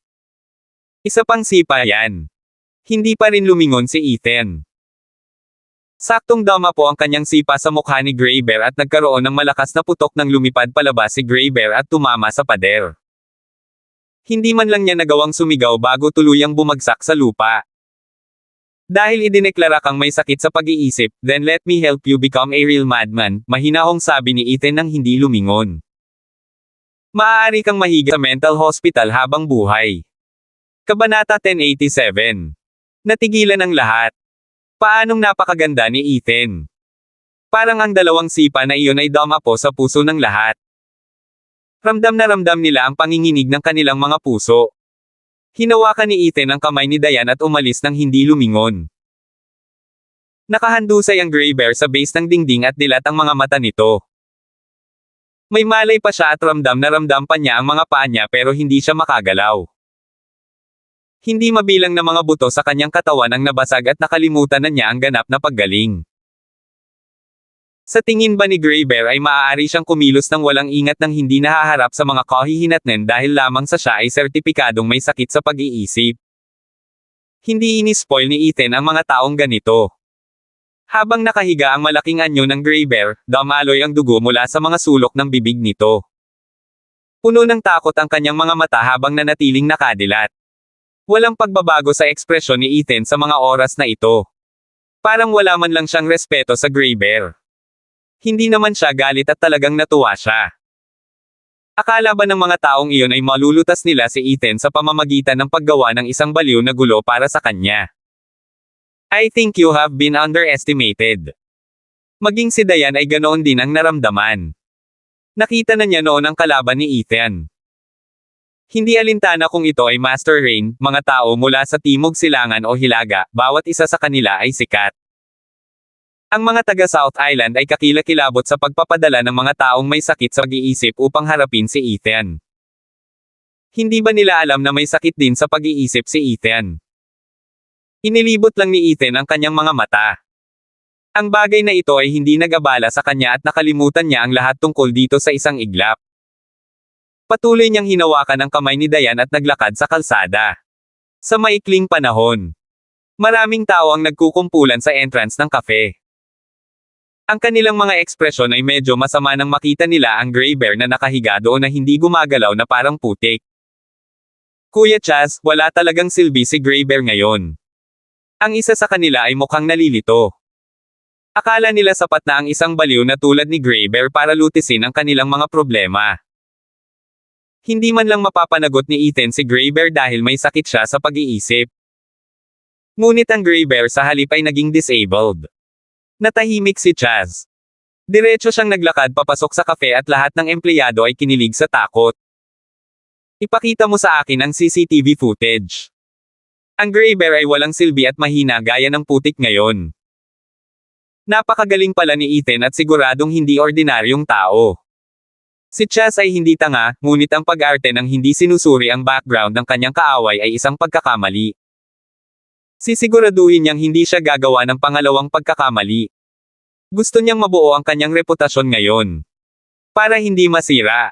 Isa pang sipa yan. Hindi pa rin lumingon si Ethan. Saktong dama po ang kanyang sipa sa mukha ni Gray Bear at nagkaroon ng malakas na putok nang lumipad palabas si Gray Bear at tumama sa pader. Hindi man lang niya nagawang sumigaw bago tuluyang bumagsak sa lupa. Dahil idineklara kang may sakit sa pag-iisip, then let me help you become a real madman, mahinahong sabi ni Ethan nang hindi lumingon. Maaari kang mahiga sa mental hospital habang buhay. Kabanata 1087. Natigilan ang lahat. Paanong napakaganda ni Ethan. Parang ang dalawang sipa na iyon ay dama po sa puso ng lahat. Ramdam na ramdam nila ang panginginig ng kanilang mga puso. Hinawakan ni Ethan ang kamay ni Diane at umalis nang hindi lumingon. Nakahandusay ang Gray Bear sa base ng dingding at dilat ang mga mata nito. May malay pa siya at ramdam na ramdam pa niya ang mga paa niya pero hindi siya makagalaw. Hindi mabilang na mga buto sa kanyang katawan ang nabasag at nakalimutan na niya ang ganap na paggaling. Sa tingin ba ni Gray Bear ay maaari siyang kumilos ng walang ingat nang hindi nahaharap sa mga kahihinatnen dahil lamang sa siya ay sertipikadong may sakit sa pag-iisip? Hindi inispoil ni Ethan ang mga taong ganito. Habang nakahiga ang malaking anyo ng Gray Bear, damaloy ang dugo mula sa mga sulok ng bibig nito. Puno ng takot ang kanyang mga mata habang nanatiling nakadilat. Walang pagbabago sa ekspresyon ni Ethan sa mga oras na ito. Parang wala man lang siyang respeto sa Gray Bear. Hindi naman siya galit at talagang natuwa siya. Akala ba ng mga taong iyon ay malulutas nila si Ethan sa pamamagitan ng paggawa ng isang baliw na gulo para sa kanya? I think you have been underestimated. Maging si Diane ay ganoon din ang naramdaman. Nakita na niya noon ang kalaban ni Ethan. Hindi alintana kung ito ay Master Rain, mga tao mula sa Timog Silangan o Hilaga, bawat isa sa kanila ay sikat. Ang mga taga South Island ay kakilakilabot sa pagpapadala ng mga taong may sakit sa pag-iisip upang harapin si Ethan. Hindi ba nila alam na may sakit din sa pag-iisip si Ethan? Inilibot lang ni Ethan ang kanyang mga mata. Ang bagay na ito ay hindi nag-abala sa kanya at nakalimutan niya ang lahat tungkol dito sa isang iglap. Patuloy niyang hinawakan ang kamay ni Diane at naglakad sa kalsada. Sa maikling panahon, maraming tao ang nagkukumpulan sa entrance ng cafe. Ang kanilang mga ekspresyon ay medyo masama nang makita nila ang Gray Bear na nakahiga doon na hindi gumagalaw na parang putik. Kuya Chaz, wala talagang silbi si Gray Bear ngayon. Ang isa sa kanila ay mukhang nalilito. Akala nila sapat na ang isang baliw na tulad ni Gray Bear para lutisin ang kanilang mga problema. Hindi man lang mapapanagot ni Ethan si Gray Bear dahil may sakit siya sa pag-iisip. Ngunit ang Gray Bear sa halip ay naging disabled. Natahimik si Chaz. Diretso siyang naglakad papasok sa kafe at lahat ng empleyado ay kinilig sa takot. Ipakita mo sa akin ang CCTV footage. Ang Gray Bear ay walang silbi at mahina gaya ng putik ngayon. Napakagaling pala ni Ethan at siguradong hindi ordinaryong tao. Si Chaz ay hindi tanga, ngunit ang pag-arte ng hindi sinusuri ang background ng kanyang kaaway ay isang pagkakamali. Sisiguraduhin niyang hindi siya gagawa ng pangalawang pagkakamali. Gusto niyang mabuo ang kanyang reputasyon ngayon. Para hindi masira.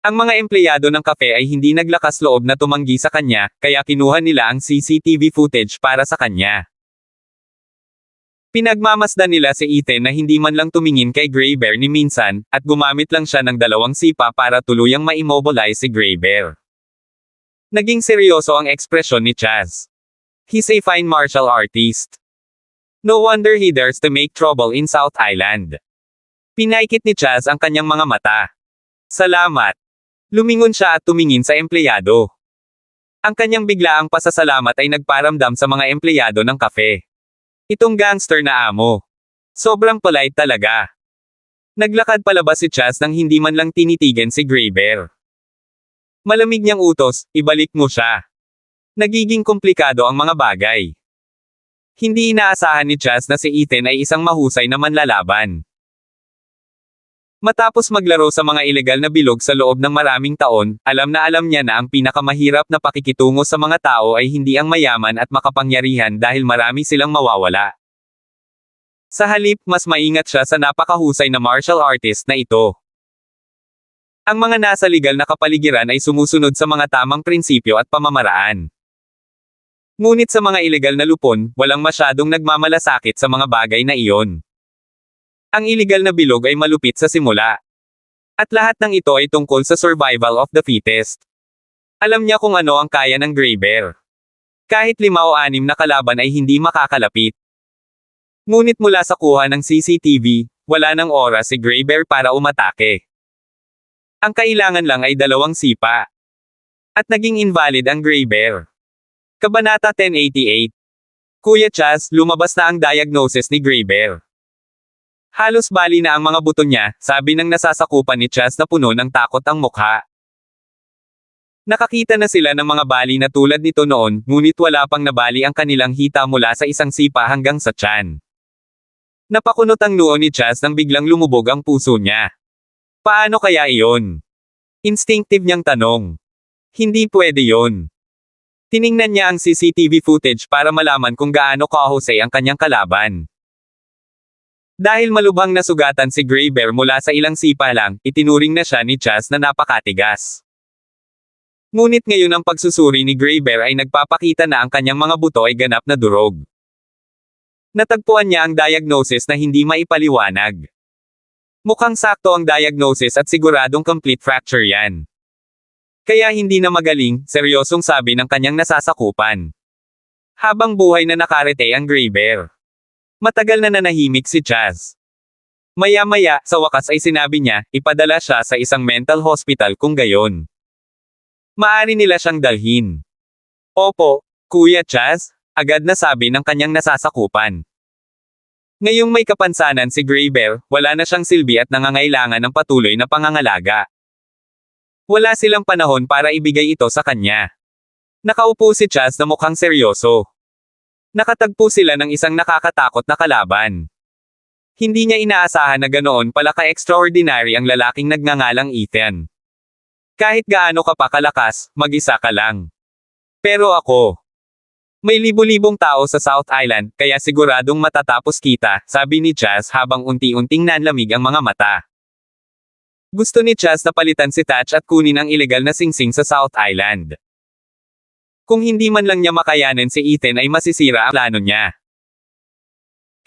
Ang mga empleyado ng kafe ay hindi naglakas loob na tumanggi sa kanya, kaya kinuha nila ang CCTV footage para sa kanya. Pinagmamasdan nila si Ethan na hindi man lang tumingin kay Gray Bear ni minsan, at gumamit lang siya ng 2 sipa para tuluyang ma-immobilize si Gray Bear. Naging seryoso ang ekspresyon ni Chaz. He's a fine martial artist. No wonder he dares to make trouble in South Island. Pinaikit ni Chaz ang kanyang mga mata. Salamat. Lumingon siya at tumingin sa empleyado. Ang kanyang biglaang pasasalamat ay nagparamdam sa mga empleyado ng kafe. Itong gangster na amo. Sobrang polite talaga. Naglakad palabas si Chaz nang hindi man lang tinitigan si Gray Bear. Malamig niyang utos, ibalik mo siya. Nagiging komplikado ang mga bagay. Hindi inaasahan ni Chaz na si Ethan ay isang mahusay na manlalaban. Matapos maglaro sa mga ilegal na bilog sa loob ng maraming taon, alam niya na ang pinakamahirap na pakikitungo sa mga tao ay hindi ang mayaman at makapangyarihan dahil marami silang mawawala. Sa halip, mas maingat siya sa napakahusay na martial artist na ito. Ang mga nasa legal na kapaligiran ay sumusunod sa mga tamang prinsipyo at pamamaraan. Ngunit sa mga ilegal na lupon, walang masyadong nagmamalasakit sa mga bagay na iyon. Ang iligal na bilog ay malupit sa simula. At lahat ng ito ay tungkol sa survival of the fittest. Alam niya kung ano ang kaya ng Gray Bear. Kahit 5 o 6 na kalaban ay hindi makakalapit. Ngunit mula sa kuha ng CCTV, wala nang oras si Gray Bear para umatake. Ang kailangan lang ay 2 sipa. At naging invalid ang Gray Bear. Kabanata 1088. Kuya Chaz, lumabas na ang diagnosis ni Gray Bear. Halos bali na ang mga buto niya, sabi ng nasasakupan ni Chaz na puno ng takot ang mukha. Nakakita na sila ng mga bali na tulad nito noon, ngunit wala pang nabali ang kanilang hita mula sa isang sipa hanggang sa tiyan. Napakunot ang noo ni Chaz nang biglang lumubog ang puso niya. Paano kaya iyon? Instinctive niyang tanong. Hindi pwede yon. Tiningnan niya ang CCTV footage para malaman kung gaano kahusay ang kanyang kalaban. Dahil malubhang nasugatan si Gray Bear mula sa ilang sipa lang, itinuring na siya ni Chaz na napakatigas. Ngunit ngayon ang pagsusuri ni Gray Bear ay nagpapakita na ang kanyang mga buto ay ganap na durog. Natagpuan niya ang diagnosis na hindi maipaliwanag. Mukhang sakto ang diagnosis at siguradong complete fracture yan. Kaya hindi na magaling, seryosong sabi ng kanyang nasasakupan. Habang buhay na nakarete ang Gray Bear. Matagal na nanahimik si Chaz. Maya-maya, sa wakas ay sinabi niya, ipadala siya sa isang mental hospital kung gayon. Maari nila siyang dalhin. Opo, Kuya Chaz, agad na sabi ng kanyang nasasakupan. Ngayong may kapansanan si Gray Bear, wala na siyang silbi at nangangailangan ng patuloy na pangangalaga. Wala silang panahon para ibigay ito sa kanya. Nakaupo si Chaz na mukhang seryoso. Nakatagpo sila ng isang nakakatakot na kalaban. Hindi niya inaasahan na ganoon pala ka-extraordinary ang lalaking nagngangalang Ethan. Kahit gaano ka pa kalakas, mag-isa ka lang. Pero ako, may libo-libong tao sa South Island, kaya siguradong matatapos kita, sabi ni Chaz habang unti-unting nanlamig ang mga mata. Gusto ni Chaz na palitan si Thatch at kunin ang ilegal na singsing sa South Island. Kung hindi man lang niya makayanan si Ethan ay masisira ang plano niya.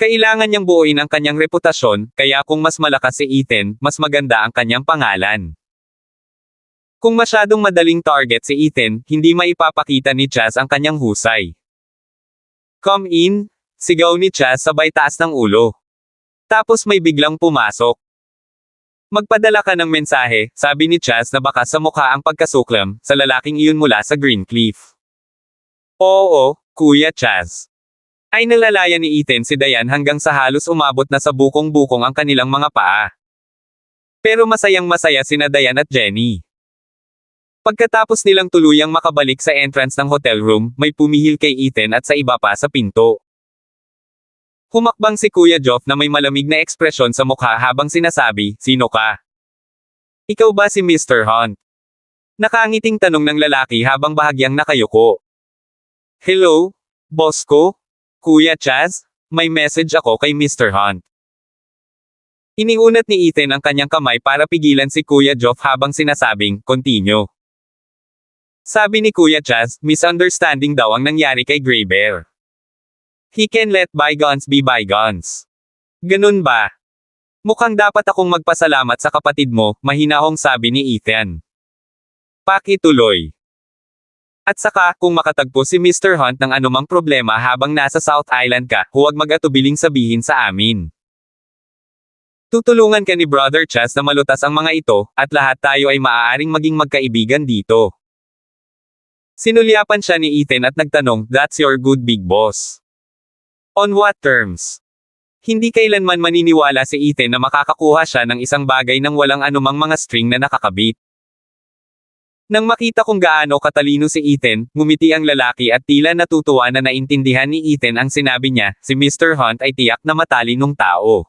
Kailangan niyang buuin ang kanyang reputasyon, kaya kung mas malakas si Ethan, mas maganda ang kanyang pangalan. Kung masyadong madaling target si Ethan, hindi maipapakita ni Chaz ang kanyang husay. Come in, sigaw ni Chaz sabay taas ng ulo. Tapos may biglang pumasok. Magpadala ka ng mensahe, sabi ni Chaz na baka sa mukha ang pagkasuklam, sa lalaking iyon mula sa Greencliff. Oo, Kuya Chaz. Ay nalalaya ni Ethan si Diane hanggang sa halos umabot na sa bukong-bukong ang kanilang mga paa. Pero masayang-masaya sina Diane at Jenny. Pagkatapos nilang tuluyang makabalik sa entrance ng hotel room, may pumihil kay Ethan at sa iba pa sa pinto. Humakbang si Kuya Geoff na may malamig na ekspresyon sa mukha habang sinasabi, "Sino ka?" "Ikaw ba si Mr. Hunt?" Nakangiting tanong ng lalaki habang bahagyang nakayuko. "Hello, boss ko? Kuya Chaz, may message ako kay Mr. Hunt." Iniunat ni Ethan ang kanyang kamay para pigilan si Kuya Geoff habang sinasabing, "Continue." Sabi ni Kuya Chaz, misunderstanding daw ang nangyari kay Gray Bear. He can let bygones be bygones. Ganun ba? Mukhang dapat akong magpasalamat sa kapatid mo, mahinahong sabi ni Ethan. Pakituloy. At saka, kung makatagpo si Mr. Hunt ng anumang problema habang nasa South Island ka, huwag mag-atubiling sabihin sa amin. Tutulungan ka ni Brother Chaz na malutas ang mga ito, at lahat tayo ay maaaring maging magkaibigan dito. Sinulyapan siya ni Ethan at nagtanong, "That's your good big boss. On what terms?" Hindi kailanman maniniwala si Ethan na makakakuha siya ng isang bagay nang walang anumang mga string na nakakabit. Nang makita kung gaano katalino si Ethan, ngumiti ang lalaki at tila natutuwa na naintindihan ni Ethan ang sinabi niya, si Mr. Hunt ay tiyak na matalinong tao.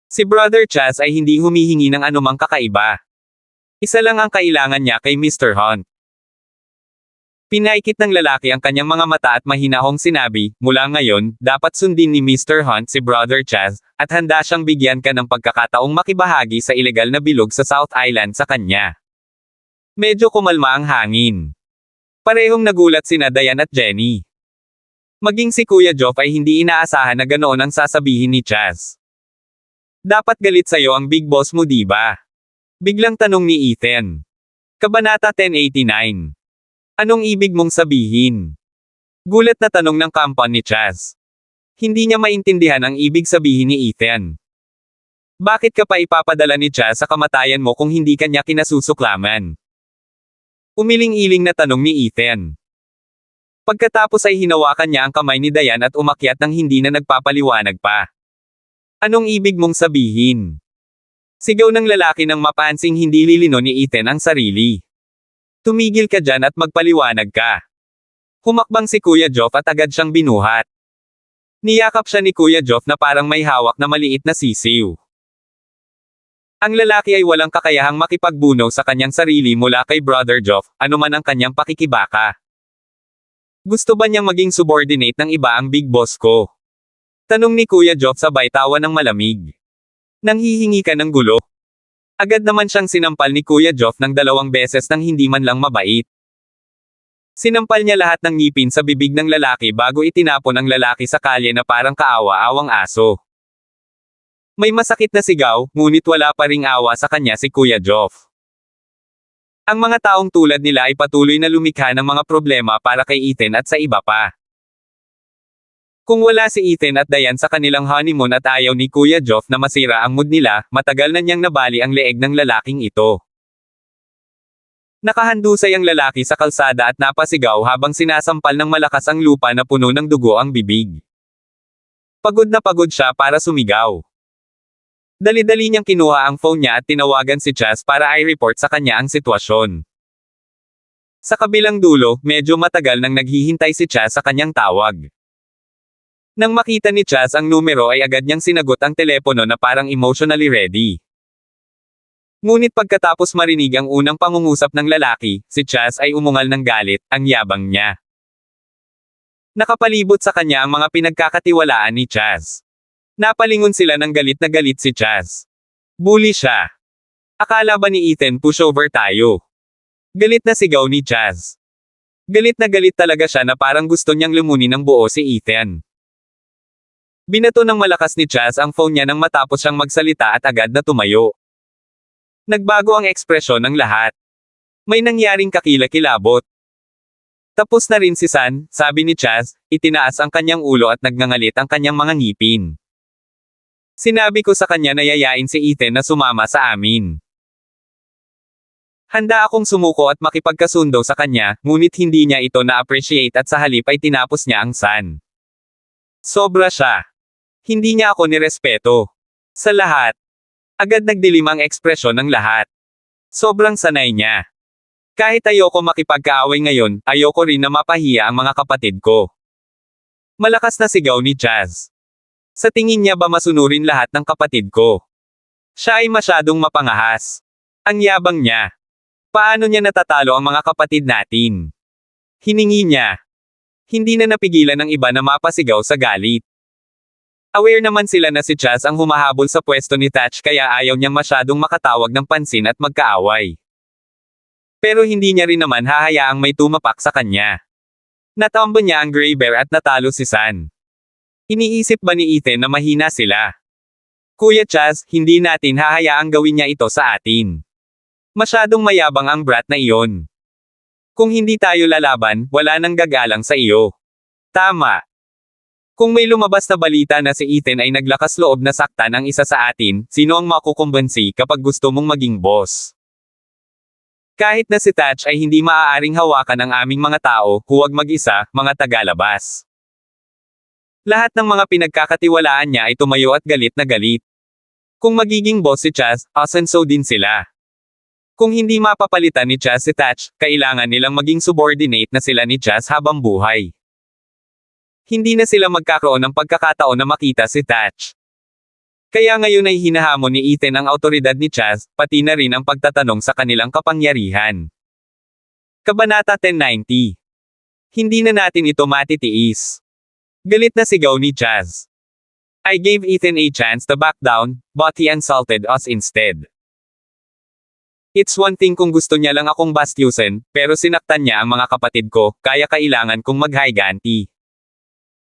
Si Brother Chaz ay hindi humihingi ng anumang kakaiba. Isa lang ang kailangan niya kay Mr. Hunt. Pinaikit ng lalaki ang kanyang mga mata at mahinahong sinabi, "Mula ngayon, dapat sundin ni Mr. Hunt si Brother Chaz, at handa siyang bigyan ka ng pagkakataong makibahagi sa ilegal na bilog sa South Island sa kanya." Medyo kumalma ang hangin. Parehong nagulat sina Diane at Jenny. Maging si Kuya Geoff ay hindi inaasahan na ganoon ang sasabihin ni Chaz. "Dapat galit sa'yo ang big boss mo diba?" Biglang tanong ni Ethan. Kabanata 1089. Anong ibig mong sabihin? Gulat na tanong ng kampan ni Chaz. Hindi niya maintindihan ang ibig sabihin ni Ethan. Bakit ka pa ipapadala ni Chaz sa kamatayan mo kung hindi kanya kinasusuklaman? Umiling-iling na tanong ni Ethan. Pagkatapos ay hinawakan niya ang kamay ni Diane at umakyat nang hindi na nagpapaliwanag pa. Anong ibig mong sabihin? Sigaw ng lalaki nang mapansing hindi lilino ni Ethan ang sarili. Tumigil ka dyan at magpaliwanag ka. Humakbang si Kuya Geoff at agad siyang binuhat. Niyakap siya ni Kuya Geoff na parang may hawak na maliit na sisiw. Ang lalaki ay walang kakayahang makipagbuno sa kanyang sarili mula kay Brother Geoff, anuman ang kanyang pakikibaka. Gusto ba niyang maging subordinate ng iba ang big boss ko? Tanong ni Kuya Geoff sabay tawa ng malamig. Nanghihingi ka ng gulo? Agad naman siyang sinampal ni Kuya Geoff ng 2 beses nang hindi man lang mabait. Sinampal niya lahat ng ngipin sa bibig ng lalaki bago itinapon ang lalaki sa kalye na parang kaawa-awang aso. May masakit na sigaw, ngunit wala pa ring awa sa kanya si Kuya Geoff. Ang mga taong tulad nila ay patuloy na lumikha ng mga problema para kay Ethan at sa iba pa. Kung wala si Ethan at Diane sa kanilang honeymoon at ayaw ni Kuya Geoff na masira ang mood nila, matagal na niyang nabali ang leeg ng lalaking ito. Nakahandusay ang lalaki sa kalsada at napasigaw habang sinasampal ng malakas ang lupa na puno ng dugo ang bibig. Pagod na pagod siya para sumigaw. Dali-dali niyang kinuha ang phone niya at tinawagan si Chaz para i-report sa kanya ang sitwasyon. Sa kabilang dulo, medyo matagal nang naghihintay si Chaz sa kanyang tawag. Nang makita ni Chaz ang numero ay agad niyang sinagot ang telepono na parang emotionally ready. Ngunit pagkatapos marinig ang unang pangungusap ng lalaki, si Chaz ay umungal ng galit, ang yabang niya. Nakapalibot sa kanya ang mga pinagkakatiwalaan ni Chaz. Napalingon sila ng galit na galit si Chaz. Bully siya. Akala ba ni Ethan pushover tayo? Galit na sigaw ni Chaz. Galit na galit talaga siya na parang gusto niyang lumunin ng buo si Ethan. Binato ng malakas ni Chaz ang phone niya nang matapos siyang magsalita at agad na tumayo. Nagbago ang ekspresyon ng lahat. May nangyaring kakilakilabot. Tapos na rin si San, sabi ni Chaz, itinaas ang kanyang ulo at nagngangalit ang kanyang mga ngipin. Sinabi ko sa kanya na yayain si Ethan na sumama sa amin. Handa akong sumuko at makipagkasundo sa kanya, ngunit hindi niya ito na-appreciate at sa halip ay tinapos niya ang San. Sobra siya. Hindi niya ako nirespeto. Sa lahat. Agad nagdilim ang ekspresyon ng lahat. Sobrang sanay niya. Kahit ayoko makipagkaaway ngayon, ayoko rin na mapahiya ang mga kapatid ko. Malakas na sigaw ni Chaz. Sa tingin niya ba masunurin lahat ng kapatid ko? Siya ay masyadong mapangahas. Ang yabang niya. Paano niya natatalo ang mga kapatid natin? Hiningi niya. Hindi na napigilan ng iba na mapasigaw sa galit. Aware naman sila na si Chaz ang humahabol sa pwesto ni Thatch kaya ayaw niyang masyadong makatawag ng pansin at magkaaway. Pero hindi niya rin naman hahayaang may tumapak sa kanya. Natambo niya ang Gray Bear at natalo si San. Iniisip ba ni Ethan na mahina sila? Kuya Chaz, hindi natin hahayaang gawin niya ito sa atin. Masyadong mayabang ang brat na iyon. Kung hindi tayo lalaban, wala nang gagalang sa iyo. Tama. Kung may lumabas na balita na si Ethan ay naglakas loob na saktan ang isa sa atin, sino ang makukumbansi kapag gusto mong maging boss? Kahit na si Thatch ay hindi maaaring hawakan ang aming mga tao, huwag mag-isa, mga tagalabas. Lahat ng mga pinagkakatiwalaan niya ay tumayo at galit na galit. Kung magiging boss si Chaz, asenso din sila. Kung hindi mapapalitan ni Chaz si Thatch, kailangan nilang maging subordinate na sila ni Chaz habang buhay. Hindi na sila magkakaroon ng pagkakataon na makita si Thatch. Kaya ngayon ay hinahamon ni Ethan ang autoridad ni Chaz, pati na rin ang pagtatanong sa kanilang kapangyarihan. Kabanata 1090. Hindi na natin ito matitiis. Galit na sigaw ni Chaz. I gave Ethan a chance to back down, but he insulted us instead. It's one thing kung gusto niya lang akong bastyusin, pero sinaktan niya ang mga kapatid ko, kaya kailangan kong maghiganti.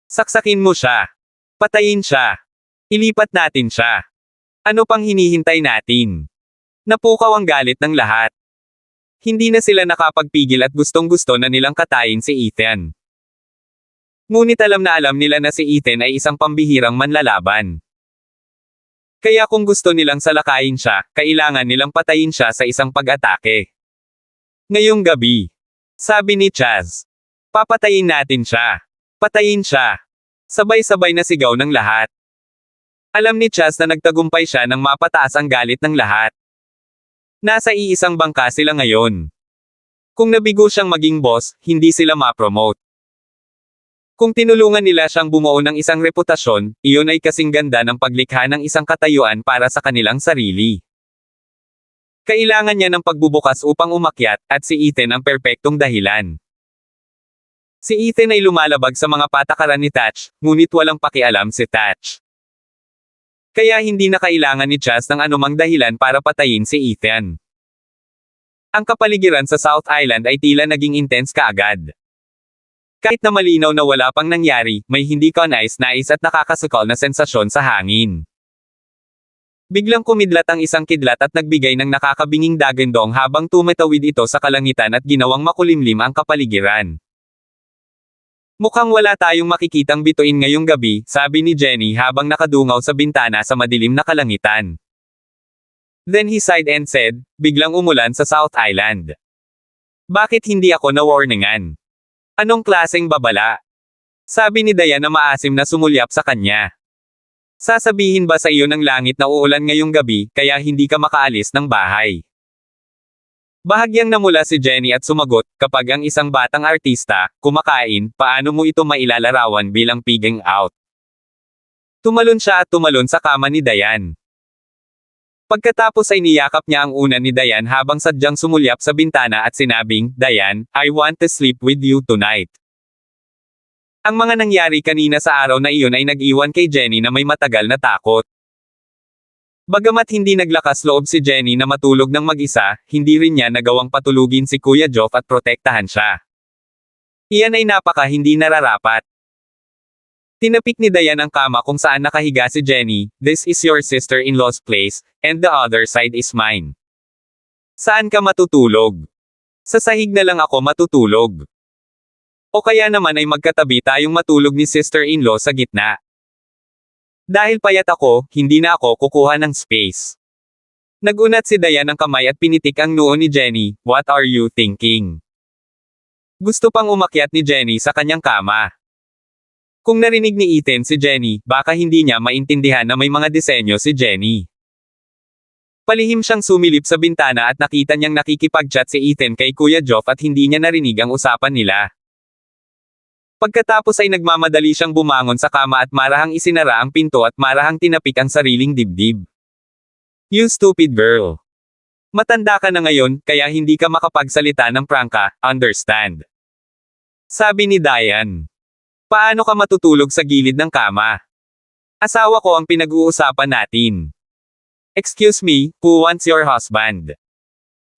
Saksakin mo siya. Patayin siya. Ilipat natin siya. Ano pang hinihintay natin? Napukaw ang galit ng lahat. Hindi na sila nakapagpigil at gustong-gusto na nilang katayin si Ethan. Ngunit alam nila na si Ethan ay isang pambihirang manlalaban. Kaya kung gusto nilang salakayin siya, kailangan nilang patayin siya sa isang pag-atake. Ngayong gabi, sabi ni Chaz, papatayin natin siya. Patayin siya. Sabay-sabay na sigaw ng lahat. Alam ni Chaz na nagtagumpay siya nang mapataas ang galit ng lahat. Nasa iisang bangka sila ngayon. Kung nabigo siyang maging boss, hindi sila ma-promote. Kung tinulungan nila siyang bumuo ng isang reputasyon, iyon ay kasing ganda ng paglikha ng isang katayuan para sa kanilang sarili. Kailangan niya ng pagbubukas upang umakyat, at si Ethan ang perpektong dahilan. Si Ethan ay lumalabag sa mga patakaran ni Thatch, ngunit walang pakialam si Thatch. Kaya hindi na kailangan ni Chaz ng anumang dahilan para patayin si Ethan. Ang kapaligiran sa South Island ay tila naging intense kaagad. Kahit na malinaw na wala pang nangyari, may hindi kanais-nais at nakakasukal na sensasyon sa hangin. Biglang kumidlat ang isang kidlat at nagbigay ng nakakabinging dagandong habang tumatawid ito sa kalangitan at ginawang makulimlim ang kapaligiran. Mukhang wala tayong makikitang bituin ngayong gabi, sabi ni Jenny habang nakadungaw sa bintana sa madilim na kalangitan. Then he sighed and said, biglang umulan sa South Island. Bakit hindi ako na-warningan? Anong klaseng babala? Sabi ni Dayan na maasim na sumulyap sa kanya. Sasabihin ba sa iyo ng langit na uulan ngayong gabi, kaya hindi ka makaalis ng bahay? Bahagyang namula si Jenny at sumagot, kapag ang isang batang artista, kumakain, paano mo ito mailalarawan bilang pigging out? Tumalon siya at tumalon sa kama ni Dayan. Pagkatapos ay niyakap niya ang una ni Dayan habang sadyang sumulyap sa bintana at sinabing, Dayan, I want to sleep with you tonight. Ang mga nangyari kanina sa araw na iyon ay nag-iwan kay Jenny na may matagal na takot. Bagamat hindi naglakas loob si Jenny na matulog ng mag-isa, hindi rin niya nagawang patulugin si Kuya Joff at protektahan siya. Iyan ay napaka hindi nararapat. Tinapik ni Dayan ang kama kung saan nakahiga si Jenny, this is your sister-in-law's place, and the other side is mine. Saan ka matutulog? Sa sahig na lang ako matutulog. O kaya naman ay magkatabi tayong matulog ni sister-in-law sa gitna. Dahil payat ako, hindi na ako kukuha ng space. Nagunat si Dayan ng kamay at pinitik ang noo ni Jenny, what are you thinking? Gusto pang umakyat ni Jenny sa kanyang kama. Kung narinig ni Ethan si Jenny, baka hindi niya maintindihan na may mga disenyo si Jenny. Palihim siyang sumilip sa bintana at nakita niyang nakikipag-chat si Ethan kay Kuya Joff at hindi niya narinig ang usapan nila. Pagkatapos ay nagmamadali siyang bumangon sa kama at marahang isinara ang pinto at marahang tinapik ang sariling dibdib. You stupid girl. Matanda ka na ngayon, kaya hindi ka makapagsalita ng prangka, understand? Sabi ni Dayan. Paano ka matutulog sa gilid ng kama? Asawa ko ang pinag-uusapan natin. Excuse me, who wants your husband?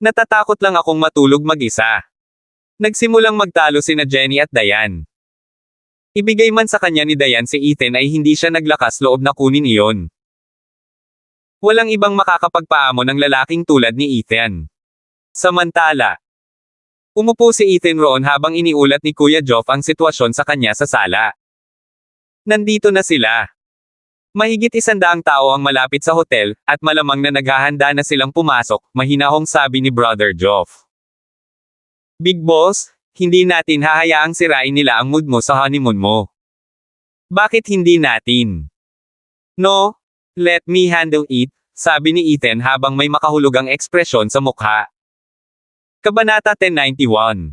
Natatakot lang akong matulog mag-isa. Nagsimulang magtalo sina Jenny at Dayan. Ibigay man sa kanya ni Dayan si Ethan ay hindi siya naglakas loob na kunin iyon. Walang ibang makakapagpaamo ng lalaking tulad ni Ethan. Samantala, umupo si Ethan roon habang iniulat ni Kuya Joff ang sitwasyon sa kanya sa sala. Nandito na sila. Mahigit 100 tao ang malapit sa hotel, at malamang na naghahanda na silang pumasok, mahinahong sabi ni Brother Joff. Big Boss, hindi natin hahayaang sirain nila ang mood mo sa honeymoon mo. Bakit hindi natin? No, let me handle it, sabi ni Ethan habang may makahulugang ekspresyon sa mukha. Kabanata 1091.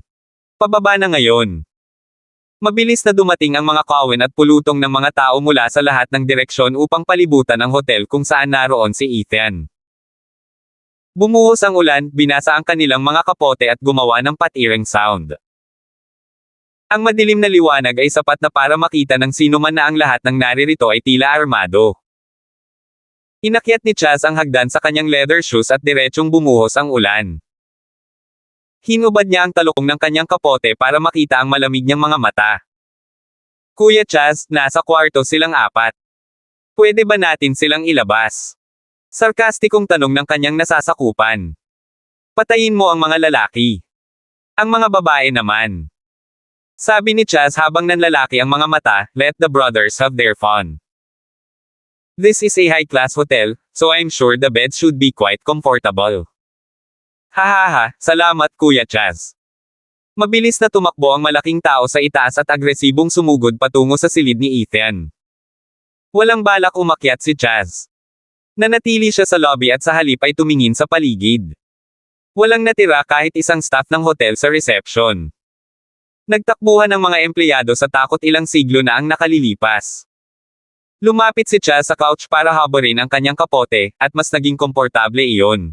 Pababa na ngayon. Mabilis na dumating ang mga kawin at pulutong ng mga tao mula sa lahat ng direksyon upang palibutan ang hotel kung saan naroon si Ethan. Bumuhos ang ulan, binasa ang kanilang mga kapote at gumawa ng patiring sound. Ang madilim na liwanag ay sapat na para makita ng sino man na ang lahat ng naririto ay tila armado. Inakyat ni Chaz ang hagdan sa kanyang leather shoes at diretsong bumuhos ang ulan. Hinubad niya ang talukong ng kanyang kapote para makita ang malamig niyang mga mata. Kuya Chaz, nasa kwarto silang 4. Pwede ba natin silang ilabas? Sarkastikong tanong ng kanyang nasasakupan. Patayin mo ang mga lalaki. Ang mga babae naman. Sabi ni Chaz habang nanlalaki ang mga mata, let the brothers have their fun. This is a high-class hotel, so I'm sure the beds should be quite comfortable. Hahaha, salamat Kuya Chaz. Mabilis na tumakbo ang malaking tao sa itaas at agresibong sumugod patungo sa silid ni Ethan. Walang balak umakyat si Chaz. Nanatili siya sa lobby at sa halip ay tumingin sa paligid. Walang natira kahit isang staff ng hotel sa reception. Nagtakbuhan ang mga empleyado sa takot ilang siglo na ang nakalilipas. Lumapit si Chaz sa couch para habarin ang kanyang kapote, at mas naging komportable iyon.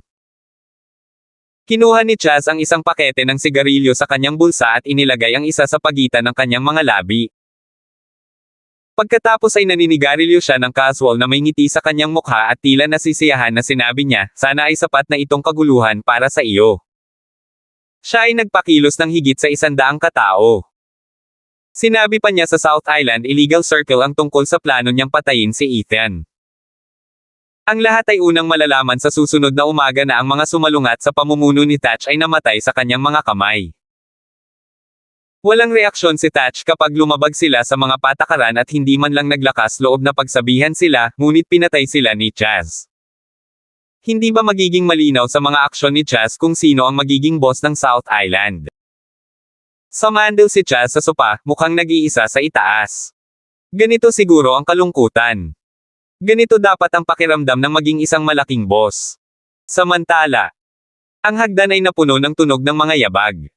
Kinuha ni Chaz ang isang pakete ng sigarilyo sa kanyang bulsa at inilagay ang isa sa pagitan ng kanyang mga labi. Pagkatapos ay naninigarilyo siya ng casual na may ngiti sa kanyang mukha at tila nasisiyahan na sinabi niya, sana ay sapat na itong kaguluhan para sa iyo. Siya ay nagpakilos ng higit sa 100 katao. Sinabi pa niya sa South Island Illegal Circle ang tungkol sa plano niyang patayin si Ethan. Ang lahat ay unang malalaman sa susunod na umaga na ang mga sumalungat sa pamumuno ni Thatch ay namatay sa kanyang mga kamay. Walang reaksyon si Thatch kapag lumabag sila sa mga patakaran at hindi man lang naglakas loob na pagsabihan sila, ngunit pinatay sila ni Chaz. Hindi ba magiging malinaw sa mga aksyon ni Chaz kung sino ang magiging boss ng South Island? Sumandal si Chaz sa sopa, mukhang nag-iisa sa itaas. Ganito siguro ang kalungkutan. Ganito dapat ang pakiramdam ng maging isang malaking boss. Samantala, ang hagdan ay napuno ng tunog ng mga yabag.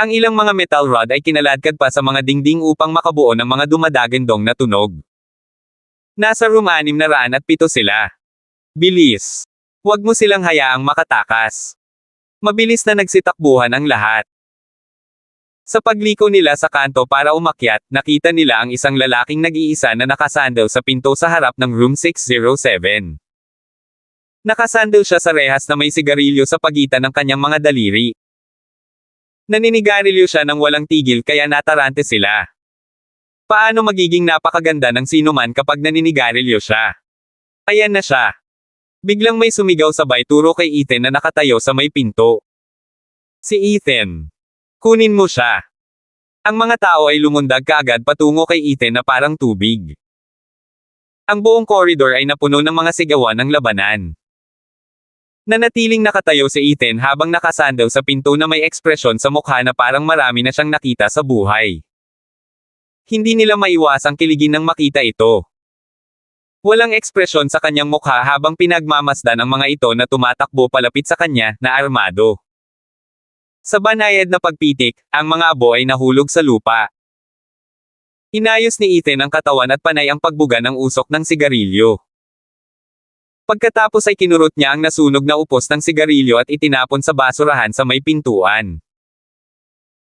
Ang ilang mga metal rod ay kinaladkad pa sa mga dingding upang makabuo ng mga dumadagandong na tunog. Nasa room 607 sila. Bilis. Huwag mo silang hayaang makatakas. Mabilis na nagsitakbuhan ang lahat. Sa pagliko nila sa kanto para umakyat, nakita nila ang isang lalaking nag-iisa na nakasandal sa pinto sa harap ng room 607. Nakasandal siya sa rehas na may sigarilyo sa pagitan ng kanyang mga daliri. Naninigarilyo siya ng walang tigil kaya natarante sila. Paano magiging napakaganda ng sinuman kapag naninigarilyo siya? Ayan na siya. Biglang may sumigaw sabay turo kay Ethan na nakatayo sa may pinto. Si Ethan. Kunin mo siya. Ang mga tao ay lumundag kaagad patungo kay Ethan na parang tubig. Ang buong koridor ay napuno ng mga sigawan ng labanan. Nanatiling nakatayo si Ethan habang nakasandal sa pinto na may ekspresyon sa mukha na parang marami na siyang nakita sa buhay. Hindi nila maiwasang kiligin nang makita ito. Walang ekspresyon sa kanyang mukha habang pinagmamasdan ang mga ito na tumatakbo palapit sa kanya, na armado. Sa banayad na pagpitik, ang mga abo ay nahulog sa lupa. Inayos ni Ethan ang katawan at panay ang pagbuga ng usok ng sigarilyo. Pagkatapos ay kinurot niya ang nasunog na upos ng sigarilyo at itinapon sa basurahan sa may pintuan.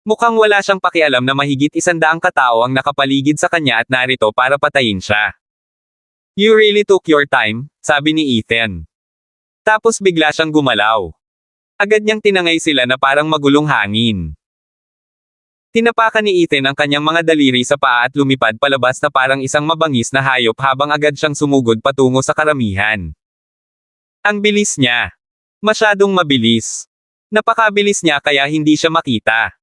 Mukhang wala siyang pakialam na mahigit 100 katao ang nakapaligid sa kanya at narito para patayin siya. You really took your time, sabi ni Ethan. Tapos bigla siyang gumalaw. Agad niyang tinangay sila na parang magulong hangin. Tinapakan ni Ethan ang kanyang mga daliri sa paa at lumipad palabas na parang isang mabangis na hayop habang agad siyang sumugod patungo sa karamihan. Ang bilis niya. Masyadong mabilis. Napakabilis niya kaya hindi siya makita.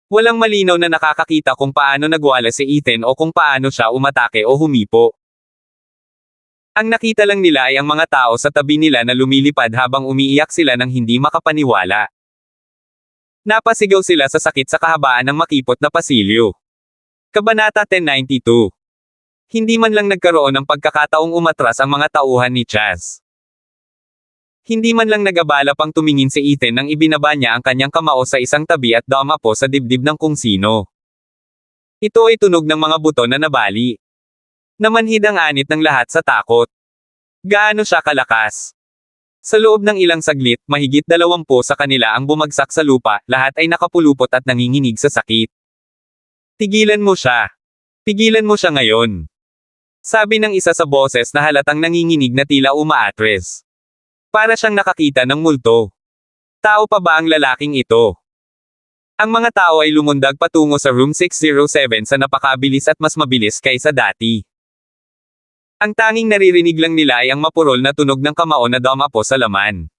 Walang malinaw na nakakakita kung paano nagwala si Ethan o kung paano siya umatake o humipo. Ang nakita lang nila ay ang mga tao sa tabi nila na lumilipad habang umiiyak sila ng hindi makapaniwala. Napasigaw sila sa sakit sa kahabaan ng makipot na pasilyo. Kabanata 1092. Hindi man lang nagkaroon ng pagkakataong umatras ang mga tauhan ni Chaz. Hindi man lang nagabala pang tumingin si Ethan nang ibinaba niya ang kanyang kamao sa isang tabi at dumapo sa dibdib ng kung sino. Ito ay tunog ng mga buto na nabali. Namanhid ang anit ng lahat sa takot. Gaano siya kalakas? Sa loob ng ilang saglit, mahigit 20 sa kanila ang bumagsak sa lupa, lahat ay nakapulupot at nanginginig sa sakit. Tigilan mo siya. Tigilan mo siya ngayon. Sabi ng isa sa boses na halatang nanginginig na tila umaatres. Para siyang nakakita ng multo. Tao pa ba ang lalaking ito? Ang mga tao ay lumundag patungo sa room 607 sa napakabilis at mas mabilis kaysa dati. Ang tanging naririnig lang nila ay ang mapurol na tunog ng kamao na dumapo sa laman.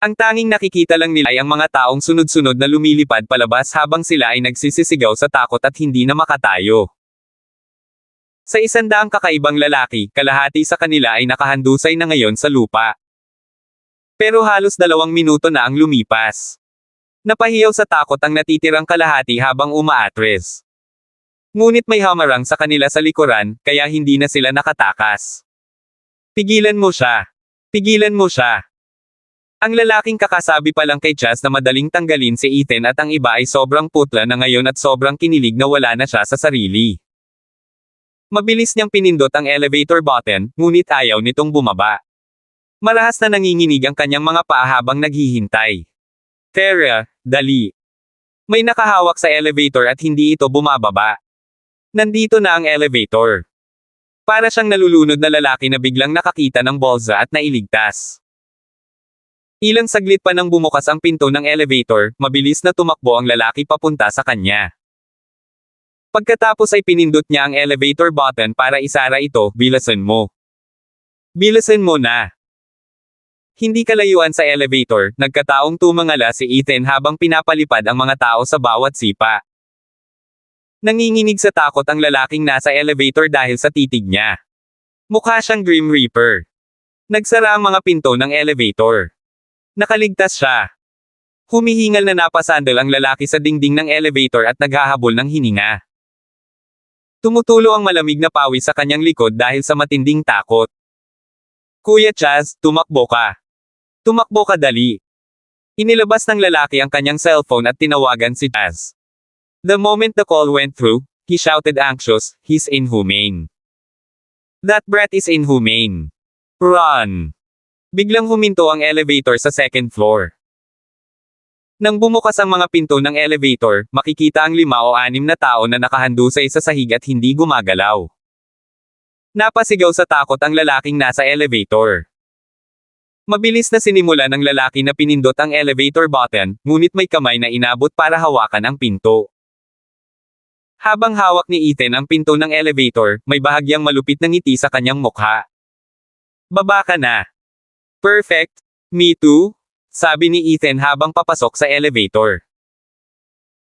Ang tanging nakikita lang nila ay ang mga taong sunod-sunod na lumilipad palabas habang sila ay nagsisisigaw sa takot at hindi na makatayo. Sa 100 kakaibang lalaki, kalahati sa kanila ay nakahandusay na ngayon sa lupa. Pero halos 2 minuto na ang lumipas. Napahiyaw sa takot ang natitirang kalahati habang umaatres. Ngunit may hamarang sa kanila sa likuran, kaya hindi na sila nakatakas. Pigilan mo siya. Pigilan mo siya. Ang lalaking kakasabi pa lang kay Chaz na madaling tanggalin si Ethan at ang iba ay sobrang putla na ngayon at sobrang kinilig na wala na siya sa sarili. Mabilis niyang pinindot ang elevator button, ngunit ayaw nitong bumaba. Marahas na nanginginig ang kanyang mga paa habang naghihintay. Tara, dali. May nakahawak sa elevator at hindi ito bumababa. Nandito na ang elevator. Para siyang nalulunod na lalaki na biglang nakakita ng bolsa at nailigtas. Ilang saglit pa nang bumukas ang pinto ng elevator, mabilis na tumakbo ang lalaki papunta sa kanya. Pagkatapos ay pinindot niya ang elevator button para isara ito, bilisan mo. Bilisan mo na. Hindi kalayuan sa elevator, nagkataong tumangala si Ethan habang pinapalipad ang mga tao sa bawat sipa. Nanginginig sa takot ang lalaking nasa elevator dahil sa titig niya. Mukha siyang Grim Reaper. Nagsara ang mga pinto ng elevator. Nakaligtas siya. Humihingal na napasandal ang lalaki sa dingding ng elevator at naghahabol ng hininga. Tumutulo ang malamig na pawis sa kanyang likod dahil sa matinding takot. Kuya Chaz, tumakbo ka. Tumakbo ka dali. Inilabas ng lalaki ang kanyang cellphone at tinawagan si Chaz. The moment the call went through, he shouted anxious, "He's inhumane. That brat is inhumane. Run!" Biglang huminto ang elevator sa second floor. Nang bumukas ang mga pinto ng elevator, makikita ang 5 o 6 na tao na nakahandusay sa sahig at hindi gumagalaw. Napasigaw sa takot ang lalaking nasa elevator. Mabilis na sinimula ng lalaki na pinindot ang elevator button, ngunit may kamay na inabot para hawakan ang pinto. Habang hawak ni Ethan ang pinto ng elevator, may bahagyang malupit na ngiti sa kanyang mukha. Baba ka na. Perfect. Me too, sabi ni Ethan habang papasok sa elevator.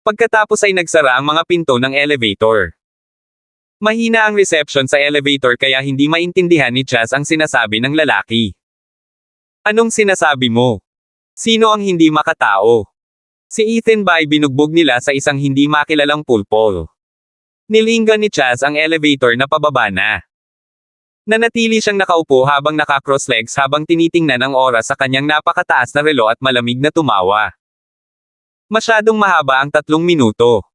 Pagkatapos ay nagsara ang mga pinto ng elevator. Mahina ang reception sa elevator kaya hindi maintindihan ni Chaz ang sinasabi ng lalaki. Anong sinasabi mo? Sino ang hindi makatao? Si Ethan ba ay binugbog nila sa isang hindi makilalang pulpol? Nilinggan ni Chaz ang elevator na pababa na. Nanatili siyang nakaupo habang naka-cross legs habang tinitingnan ang oras sa kanyang napakataas na relo at malamig na tumawa. Masyadong mahaba ang 3 minuto.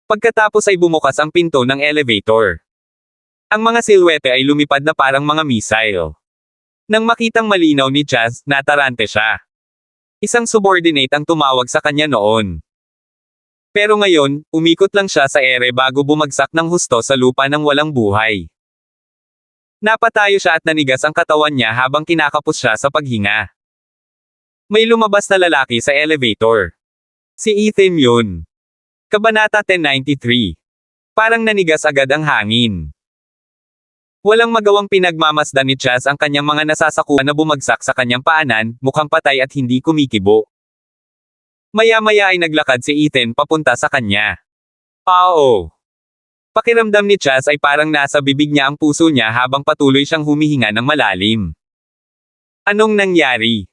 Pagkatapos ay bumukas ang pinto ng elevator. Ang mga silhwete ay lumipad na parang mga missile. Nang makitang malinaw ni Chaz, natarante siya. Isang subordinate ang tumawag sa kanya noon. Pero ngayon, umikot lang siya sa ere bago bumagsak ng husto sa lupa ng walang buhay. Napatayo siya at nanigas ang katawan niya habang kinakapos siya sa paghinga. May lumabas na lalaki sa elevator. Si Ethan yun. Kabanata 1093. Parang nanigas agad ang hangin. Walang magawang pinagmamasdan ni Chaz ang kanyang mga nasasakuan na bumagsak sa kanyang paanan, mukhang patay at hindi kumikibo. Maya-maya ay naglakad si Ethan papunta sa kanya. Oo. Pakiramdam ni Chaz ay parang nasa bibig niya ang puso niya habang patuloy siyang humihinga ng malalim. Anong nangyari?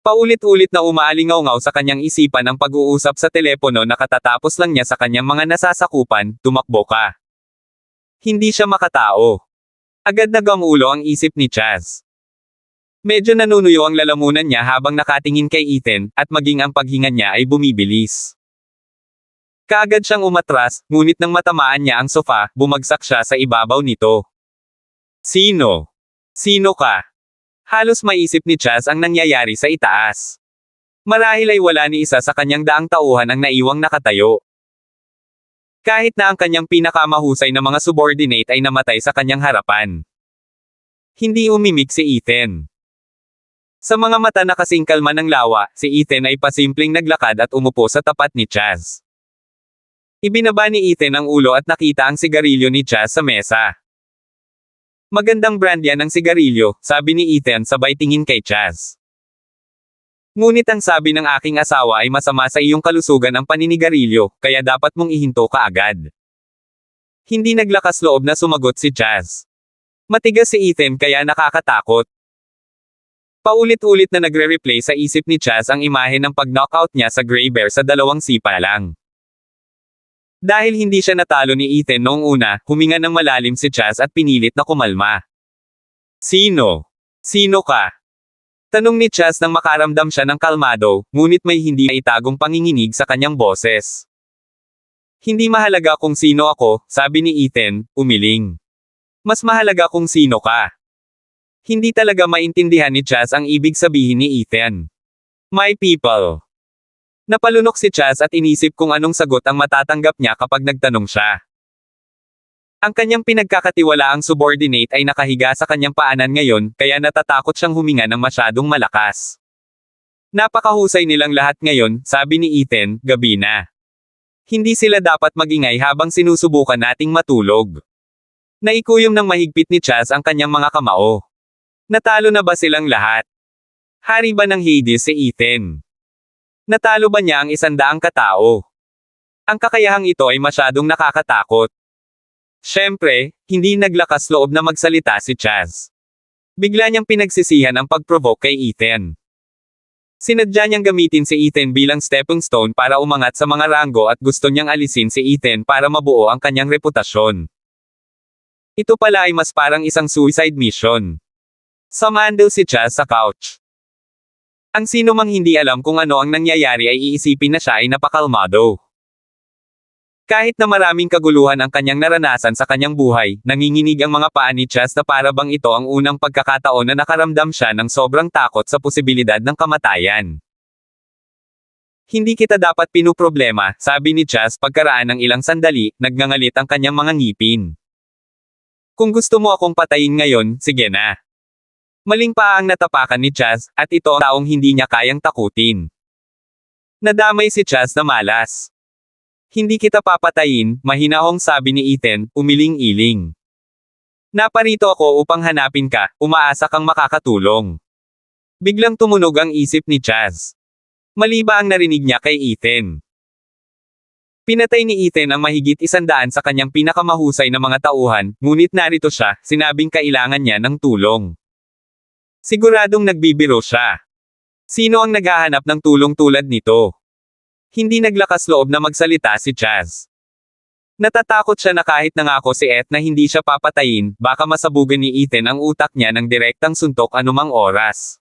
Paulit-ulit na umaalingaw-ngaw sa kanyang isipan ang pag-uusap sa telepono na katatapos lang niya sa kanyang mga nasasakupan, tumakbo ka. Hindi siya makatao. Agad nagamulo ang isip ni Chaz. Medyo nanunuyo ang lalamunan niya habang nakatingin kay Ethan, at maging ang paghinga niya ay bumibilis. Kaagad siyang umatras, ngunit nang matamaan niya ang sofa, bumagsak siya sa ibabaw nito. Sino? Sino ka? Halos maisip ni Chaz ang nangyayari sa itaas. Marahil ay wala ni isa sa kanyang daang tauhan ang naiwang nakatayo. Kahit na ang kanyang pinakamahusay na mga subordinate ay namatay sa kanyang harapan. Hindi umimik si Ethan. Sa mga mata na kasing kalma ng lawa, si Ethan ay pasimpleng naglakad at umupo sa tapat ni Chaz. Ibinaba ni Ethan ang ulo at nakita ang sigarilyo ni Chaz sa mesa. Magandang brand yan ng sigarilyo, sabi ni Ethan sabay tingin kay Chaz. Ngunit ang sabi ng aking asawa ay masama sa iyong kalusugan ang paninigarilyo, kaya dapat mong ihinto ka agad. Hindi naglakas loob na sumagot si Chaz. Matigas si Ethan kaya nakakatakot. Paulit-ulit na nagre-replay sa isip ni Chaz ang imahe ng pag-knockout niya sa Gray Bear sa 2 sipa lang. Dahil hindi siya natalo ni Ethan noong una, huminga ng malalim si Chaz at pinilit na kumalma. Sino? Sino ka? Tanong ni Chaz nang makaramdam siya ng kalmado, ngunit may hindi na itagong panginginig sa kanyang boses. Hindi mahalaga kung sino ako, sabi ni Ethan, umiling. Mas mahalaga kung sino ka. Hindi talaga maintindihan ni Chaz ang ibig sabihin ni Ethan. My people. Napalunok si Chaz at inisip kung anong sagot ang matatanggap niya kapag nagtanong siya. Ang kanyang pinagkakatiwalaang subordinate ay nakahiga sa kanyang paanan ngayon, kaya natatakot siyang huminga ng masyadong malakas. Napakahusay nilang lahat ngayon, sabi ni Ethan, gabi na. Hindi sila dapat magingay habang sinusubukan nating matulog. Naikuyom ng mahigpit ni Chaz ang kanyang mga kamao. Natalo na ba silang lahat? Hari ba ng Hades si Ethan? Natalo ba niya ang 100 katao? Ang kakayahang ito ay masyadong nakakatakot. Siyempre, hindi naglakas loob na magsalita si Chaz. Bigla niyang pinagsisihan ang pag-provoke kay Ethan. Sinadya niyang gamitin si Ethan bilang stepping stone para umangat sa mga ranggo at gusto niyang alisin si Ethan para mabuo ang kanyang reputasyon. Ito pala ay mas parang isang suicide mission. Sumandal si Chaz sa couch. Ang sino mang hindi alam kung ano ang nangyayari ay iisipin na siya ay napakalmado. Kahit na maraming kaguluhan ang kanyang naranasan sa kanyang buhay, nanginginig ang mga paa ni Chaz na para bang ito ang unang pagkakataon na nakaramdam siya ng sobrang takot sa posibilidad ng kamatayan. Hindi kita dapat pinuproblema, sabi ni Chaz pagkaraan ng ilang sandali, nagngangalit ang kanyang mga ngipin. Kung gusto mo akong patayin ngayon, sige na. Maling pa ang natapakan ni Chaz, at ito ang taong hindi niya kayang takutin. Nadamay si Chaz na malas. Hindi kita papatayin, mahinahong sabi ni Ethan, umiling-iling. Naparito ako upang hanapin ka, umaasa kang makakatulong. Biglang tumunog ang isip ni Chaz. Mali ba ang narinig niya kay Ethan? Pinatay ni Ethan ang mahigit 100 sa kanyang pinakamahusay na mga tauhan, ngunit narito siya, sinabing kailangan niya ng tulong. Siguradong nagbibiro siya. Sino ang naghahanap ng tulong tulad nito? Hindi naglakas loob na magsalita si Chaz. Natatakot siya na kahit nangako si Eth na hindi siya papatayin, baka masabugan ni Ethan ang utak niya ng direktang suntok anumang oras.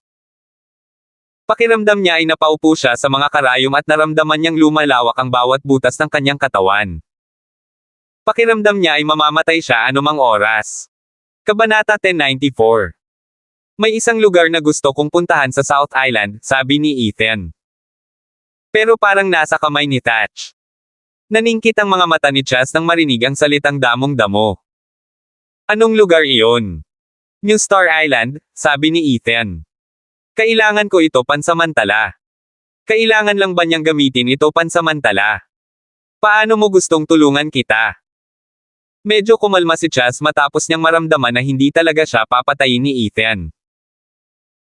Pakiramdam niya ay napaupo siya sa mga karayom at naramdaman niyang lumalawak ang bawat butas ng kanyang katawan. Pakiramdam niya ay mamamatay siya anumang oras. Kabanata 1094. May isang lugar na gusto kong puntahan sa South Island, sabi ni Ethan. Pero parang nasa kamay ni Thatch. Naningkit ang mga mata ni Chaz nang marinig ang salitang damong-damo. Anong lugar iyon? New Star Island, sabi ni Ethan. Kailangan ko ito pansamantala. Kailangan lang ba niyang gamitin ito pansamantala? Paano mo gustong tulungan kita? Medyo kumalma si Chaz matapos niyang maramdaman na hindi talaga siya papatayin ni Ethan.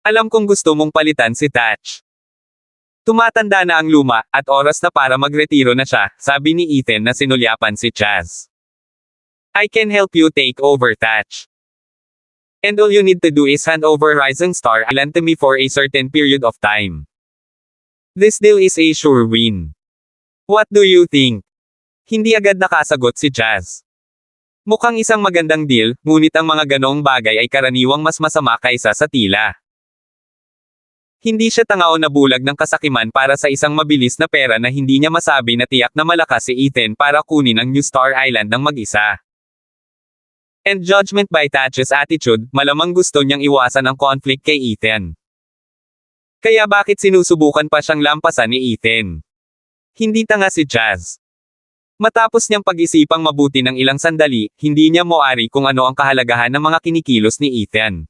Alam kong gusto mong palitan si Thatch. Tumatanda na ang luma, at oras na para magretiro na siya, sabi ni Ethan na sinulyapan si Chaz. I can help you take over Thatch. And all you need to do is hand over Rising Star Island to me for a certain period of time. This deal is a sure win. What do you think? Hindi agad nakasagot si Chaz. Mukhang isang magandang deal, ngunit ang mga ganoong bagay ay karaniwang mas masama kaysa sa tila. Hindi siya tanga o nabulag ng kasakiman para sa isang mabilis na pera na hindi niya masabi na tiyak na malakas si Ethan para kunin ang New Star Island ng mag-isa. And judgment by Thatch's attitude, malamang gusto niyang iwasan ang conflict kay Ethan. Kaya bakit sinusubukan pa siyang lampasan ni Ethan? Hindi tanga si Chaz. Matapos niyang pag-isipang mabuti ng ilang sandali, hindi niya moari kung ano ang kahalagahan ng mga kinikilos ni Ethan.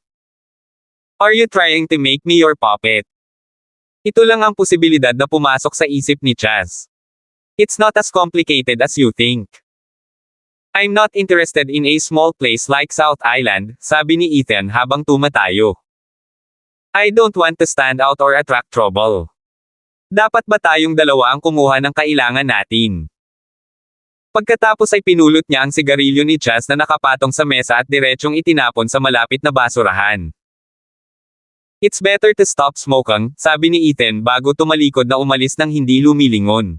Are you trying to make me your puppet? Ito lang ang posibilidad na pumasok sa isip ni Chaz. It's not as complicated as you think. I'm not interested in a small place like South Island, sabi ni Ethan habang tumatayo. I don't want to stand out or attract trouble. Dapat ba tayong dalawa ang kumuha ng kailangan natin? Pagkatapos ay pinulot niya ang sigarilyo ni Chaz na nakapatong sa mesa at diretsyong itinapon sa malapit na basurahan. It's better to stop smoking, sabi ni Ethan bago tumalikod na umalis nang hindi lumilingon.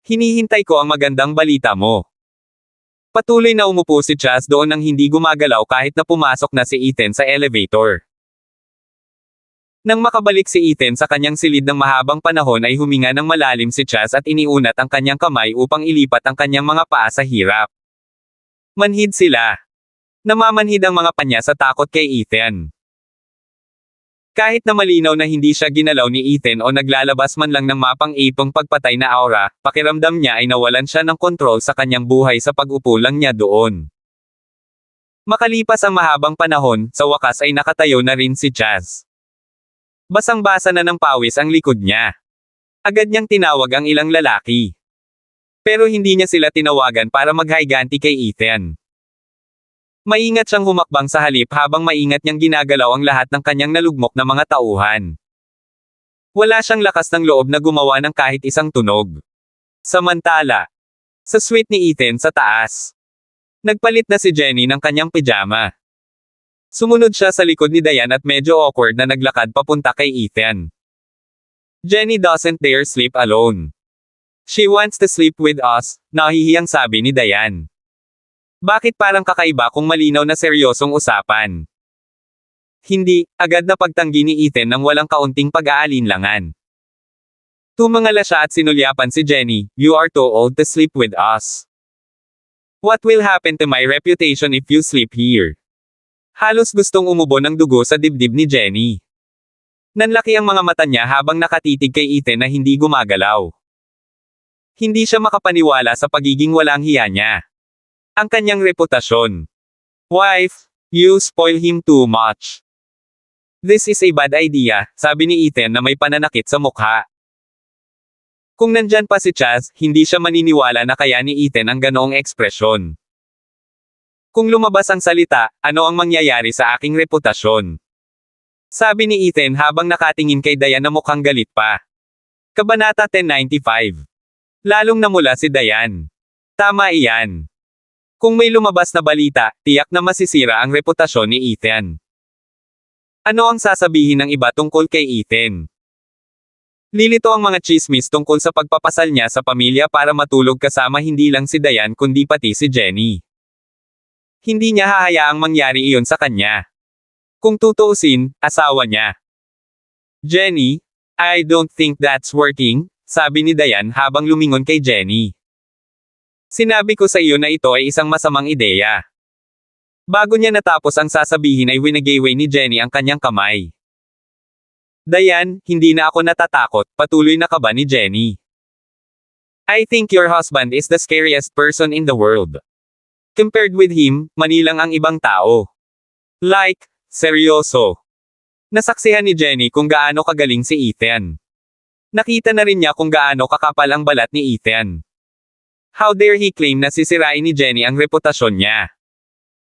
Hinihintay ko ang magandang balita mo. Patuloy na umupo si Chaz doon nang hindi gumagalaw kahit na pumasok na si Ethan sa elevator. Nang makabalik si Ethan sa kanyang silid ng mahabang panahon ay huminga ng malalim si Chaz at iniunat ang kanyang kamay upang ilipat ang kanyang mga paa sa hirap. Manhid sila. Namamanhid ang mga panya sa takot kay Ethan. Kahit na malinaw na hindi siya ginalaw ni Ethan o naglalabas man lang ng mapang-ipong pagpatay na aura, pakiramdam niya ay nawalan siya ng kontrol sa kanyang buhay sa pag-upo lang niya doon. Makalipas ang mahabang panahon, sa wakas ay nakatayo na rin si Chaz. Basang-basa na ng pawis ang likod niya. Agad niyang tinawag ang ilang lalaki. Pero hindi niya sila tinawagan para maghayganti kay Ethan. Maingat siyang humakbang sa halip habang maingat niyang ginagalaw ang lahat ng kanyang nalugmok na mga tauhan. Wala siyang lakas ng loob na gumawa ng kahit isang tunog. Samantala, sa suite ni Ethan sa taas, nagpalit na si Jenny ng kanyang pijama. Sumunod siya sa likod ni Diane at medyo awkward na naglakad papunta kay Ethan. Jenny doesn't dare sleep alone. She wants to sleep with us, nahihiyang sabi ni Diane. Bakit parang kakaiba kung malinaw na seryosong usapan? Hindi, agad na pagtanggi ni Ethan nang walang kaunting pag-aalinlangan. Tumangala siya at sinulyapan si Jenny, "You are too old to sleep with us. What will happen to my reputation if you sleep here?" Halos gustong umubo ng dugo sa dibdib ni Jenny. Nanlaki ang mga mata niya habang nakatitig kay Ethan na hindi gumagalaw. Hindi siya makapaniwala sa pagiging walang hiya niya. Ang kanyang reputasyon. "Wife, you spoil him too much. This is a bad idea," sabi ni Ethan na may pananakit sa mukha. Kung nandyan pa si Chaz, hindi siya maniniwala na kaya ni Ethan ang ganoong ekspresyon. Kung lumabas ang salita, ano ang mangyayari sa aking reputasyon? Sabi ni Ethan habang nakatingin kay Diane na mukhang galit pa. Kabanata 1095. Lalong namula si Diane. Tama iyan. Kung may lumabas na balita, tiyak na masisira ang reputasyon ni Ethan. Ano ang sasabihin ng iba tungkol kay Ethan? Lilito ang mga chismis tungkol sa pagpapasal niya sa pamilya para matulog kasama hindi lang si Diane kundi pati si Jenny. Hindi niya hahayaang mangyari iyon sa kanya. Kung tutuusin, asawa niya. "Jenny, I don't think that's working," sabi ni Diane habang lumingon kay Jenny. "Sinabi ko sa iyo na ito ay isang masamang ideya." Bago niya natapos ang sasabihin ay winagiway ni Jenny ang kanyang kamay. "Diane, hindi na ako natatakot," patuloy na kaba ni Jenny. "I think your husband is the scariest person in the world. Compared with him, manilang ang ibang tao. Like, seryoso." Nasaksihan ni Jenny kung gaano kagaling si Ethan. Nakita na rin niya kung gaano kakapal ang balat ni Ethan. How dare he claim na sisirain ni Jenny ang reputasyon niya?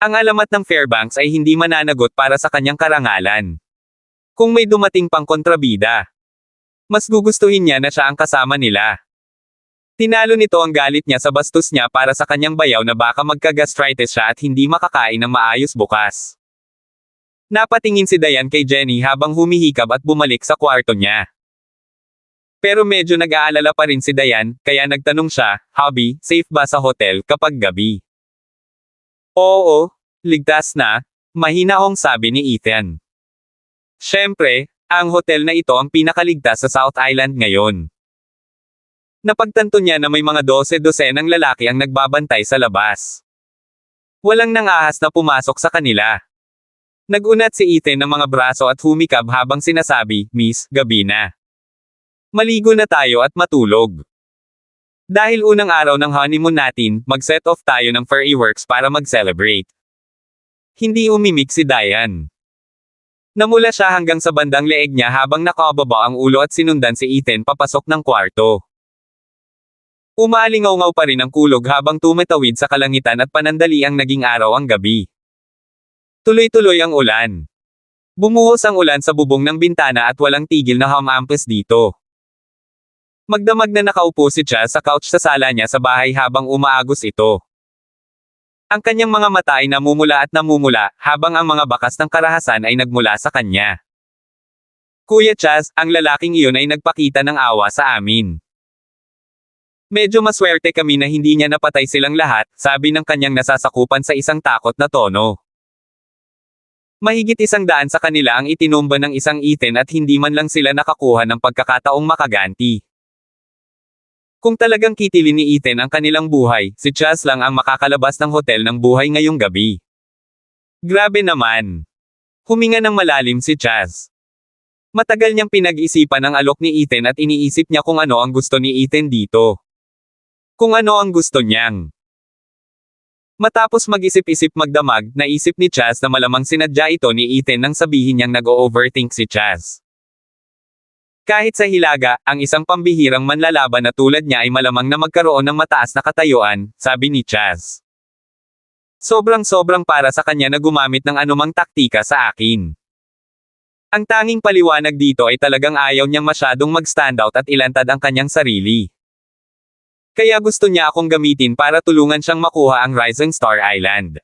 Ang alamat ng Fairbanks ay hindi mananagot para sa kanyang karangalan. Kung may dumating pang kontrabida, mas gugustuhin niya na siya ang kasama nila. Tinalo nito ang galit niya sa bastos niya para sa kanyang bayaw na baka magka-gastritis siya at hindi makakain ng maayos bukas. Napatingin si Diane kay Jenny habang humihikab at bumalik sa kwarto niya. Pero medyo nag-aalala pa rin si Diane, kaya nagtanong siya, "Hubby, safe ba sa hotel kapag gabi?" "Oo, ligtas na," mahinahong sabi ni Ethan. Siyempre, ang hotel na ito ang pinakaligtas sa South Island ngayon. Napagtanto niya na may mga 12-dosenang lalaki ang nagbabantay sa labas. Walang nangahas na pumasok sa kanila. Nagunat si Ethan ng mga braso at humikab habang sinasabi, "Miss, gabi na. Maligo na tayo at matulog. Dahil unang araw ng honeymoon natin, mag-set off tayo ng fireworks para mag-celebrate." Hindi umimik si Diane. Namula siya hanggang sa bandang leeg niya habang nakababa ang ulo at sinundan si Ethan papasok ng kwarto. Umaalingaw-ngaw pa rin ang kulog habang tumitawid sa kalangitan at panandali ang naging araw ang gabi. Tuloy-tuloy ang ulan. Bumuhos ang ulan sa bubong ng bintana at walang tigil na hamampes dito. Magdamag na nakaupo si Chaz sa couch sa sala niya sa bahay habang umaagos ito. Ang kanyang mga mata ay namumula at namumula, habang ang mga bakas ng karahasan ay nagmula sa kanya. "Kuya Chaz, ang lalaking iyon ay nagpakita ng awa sa amin. Medyo maswerte kami na hindi niya napatay silang lahat," sabi ng kanyang nasasakupan sa isang takot na tono. Mahigit 100 sa kanila ang itinumba ng isang Ethan at hindi man lang sila nakakuha ng pagkakataong makaganti. Kung talagang kitilin ni Ethan ang kanilang buhay, si Chaz lang ang makakalabas ng hotel ng buhay ngayong gabi. Grabe naman. Huminga ng malalim si Chaz. Matagal niyang pinag-isipan ang alok ni Ethan at iniisip niya kung ano ang gusto ni Ethan dito. Kung ano ang gusto niyang. Matapos mag-isip-isip magdamag, naisip ni Chaz na malamang sinadya ito ni Ethan nang sabihin niyang nag-o-overthink si Chaz. Kahit sa Hilaga, ang isang pambihirang manlalaban na tulad niya ay malamang na magkaroon ng mataas na katayuan, sabi ni Chaz. Sobrang-sobrang para sa kanya na gumamit ng anumang taktika sa akin. Ang tanging paliwanag dito ay talagang ayaw niyang masyadong mag-standout at ilantad ang kanyang sarili. Kaya gusto niya akong gamitin para tulungan siyang makuha ang Rising Star Island.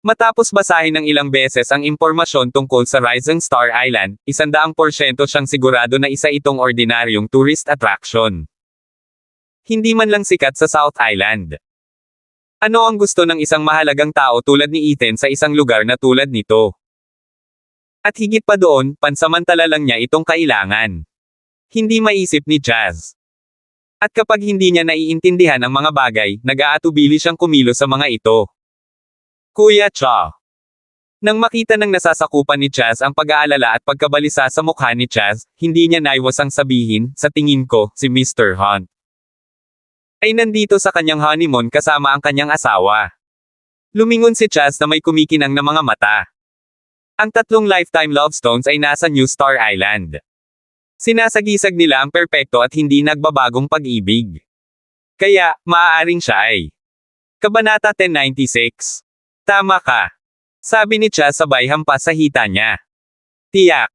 Matapos basahin ng ilang beses ang impormasyon tungkol sa Rising Star Island, 100% siyang sigurado na isa itong ordinaryong tourist attraction. Hindi man lang sikat sa South Island. Ano ang gusto ng isang mahalagang tao tulad ni Ethan sa isang lugar na tulad nito? At higit pa doon, pansamantala lang niya itong kailangan. Hindi maisip ni Jazz. At kapag hindi niya naiintindihan ang mga bagay, nag-aatubili siyang kumilos sa mga ito. Kuya Cha. Nang makita ng nasasakupan ni Chaz ang pag-aalala at pagkabalisa sa mukha ni Chaz, hindi niya naiwasang sabihin, sa tingin ko, si Mr. Hunt ay nandito sa kanyang honeymoon kasama ang kanyang asawa. Lumingon si Chaz na may kumikinang na mga mata. Ang 3 lifetime love stones ay nasa New Star Island. Sinasagisag nila ang perpekto at hindi nagbabagong pag-ibig. Kaya, maaaring siya ay. Kabanata 1096. Tama ka. Sabi ni Cha sabay hampas sa hita niya. Tiyak.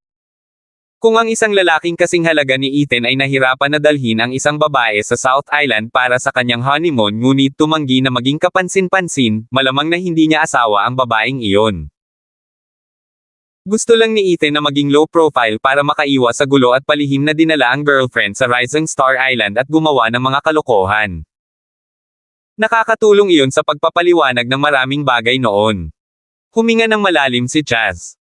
Kung ang isang lalaking kasing halaga ni Ethan ay nahirapan na dalhin ang isang babae sa South Island para sa kanyang honeymoon ngunit tumanggi na maging kapansin-pansin, malamang na hindi niya asawa ang babaeng iyon. Gusto lang ni Ethan na maging low profile para makaiwas sa gulo at palihim na dinala ang girlfriend sa Rising Star Island at gumawa ng mga kalokohan. Nakakatulong iyon sa pagpapaliwanag ng maraming bagay noon. Huminga ng malalim si Chaz.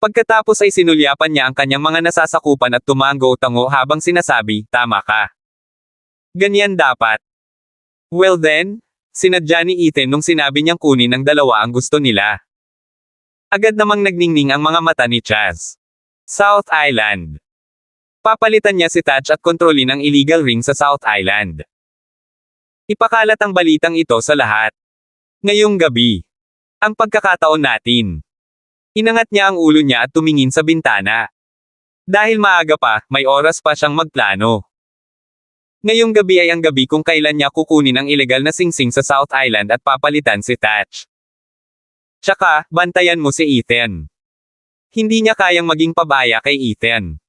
Pagkatapos ay sinulyapan niya ang kanyang mga nasasakupan at tumango-tango habang sinasabi, tama ka. Ganyan dapat. Well then, sinadya ni Ethan nung sinabi niyang kunin ng dalawa ang gusto nila. Agad namang nagningning ang mga mata ni Chaz. South Island. Papalitan niya si Thatch at kontrolin ang illegal ring sa South Island. Ipakalat ang balitang ito sa lahat. Ngayong gabi. Ang pagkakataon natin. Inangat niya ang ulo niya at tumingin sa bintana. Dahil maaga pa, may oras pa siyang magplano. Ngayong gabi ay ang gabi kung kailan niya kukunin ang ilegal na singsing sa South Island at papalitan si Thatch. Tsaka, bantayan mo si Ethan. Hindi niya kayang maging pabaya kay Ethan.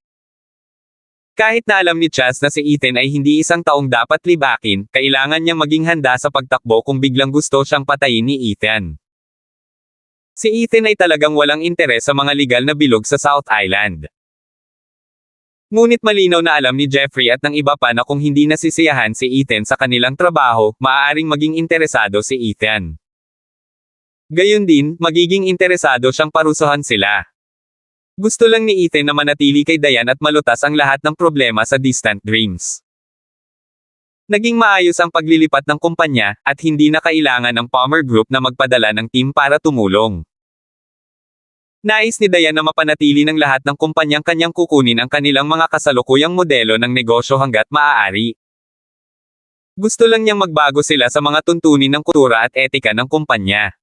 Kahit na alam ni Chaz na si Ethan ay hindi isang taong dapat libakin, kailangan niyang maging handa sa pagtakbo kung biglang gusto siyang patayin ni Ethan. Si Ethan ay talagang walang interes sa mga legal na bilog sa South Island. Ngunit malinaw na alam ni Jeffrey at ng iba pa na kung hindi nasisiyahan si Ethan sa kanilang trabaho, maaaring maging interesado si Ethan. Gayon din, magiging interesado siyang parusahan sila. Gusto lang ni Ethan na manatili kay Diane at malutas ang lahat ng problema sa Distant Dreams. Naging maayos ang paglilipat ng kumpanya, at hindi na kailangan ng Palmer Group na magpadala ng team para tumulong. Nais ni Diane na mapanatili ng lahat ng kumpanyang kanyang kukunin ang kanilang mga kasalukuyang modelo ng negosyo hanggat maaari. Gusto lang niyang magbago sila sa mga tuntunin ng kultura at etika ng kumpanya.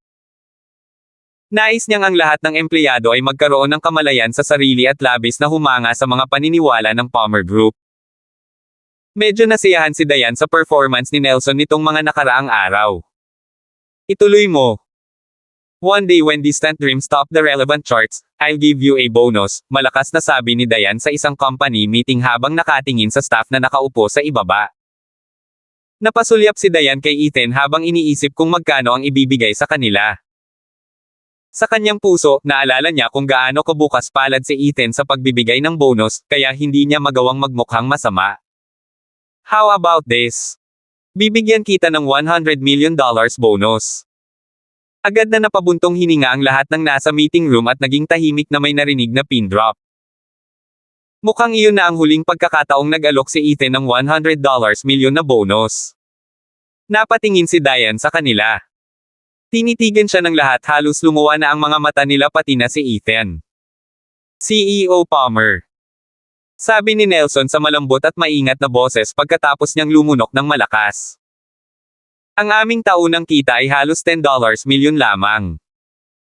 Nais niyang ang lahat ng empleyado ay magkaroon ng kamalayan sa sarili at labis na humanga sa mga paniniwala ng Palmer Group. Medyo nasiyahan si Diane sa performance ni Nelson nitong mga nakaraang araw. Ituloy mo. One day when Distant Dreams top the relevant charts, I'll give you a bonus, malakas na sabi ni Diane sa isang company meeting habang nakatingin sa staff na nakaupo sa ibaba. Napasulyap si Diane kay Ethan habang iniisip kung magkano ang ibibigay sa kanila. Sa kanyang puso, naalala niya kung gaano kabukas palad si Ethan sa pagbibigay ng bonus, kaya hindi niya magawang magmukhang masama. How about this? Bibigyan kita ng $100 million bonus. Agad na napabuntong hininga ang lahat ng nasa meeting room at naging tahimik na may narinig na pin drop. Mukhang iyon na ang huling pagkakataong nag-alok si Ethan ng $100 million na bonus. Napatingin si Diane sa kanila. Tinitigan siya ng lahat, halos lumuwa na ang mga mata nila pati na si Ethan. CEO Palmer. Sabi ni Nelson sa malambot at maingat na boses pagkatapos niyang lumunok ng malakas. Ang aming taunang kita ay halos $10 million lamang.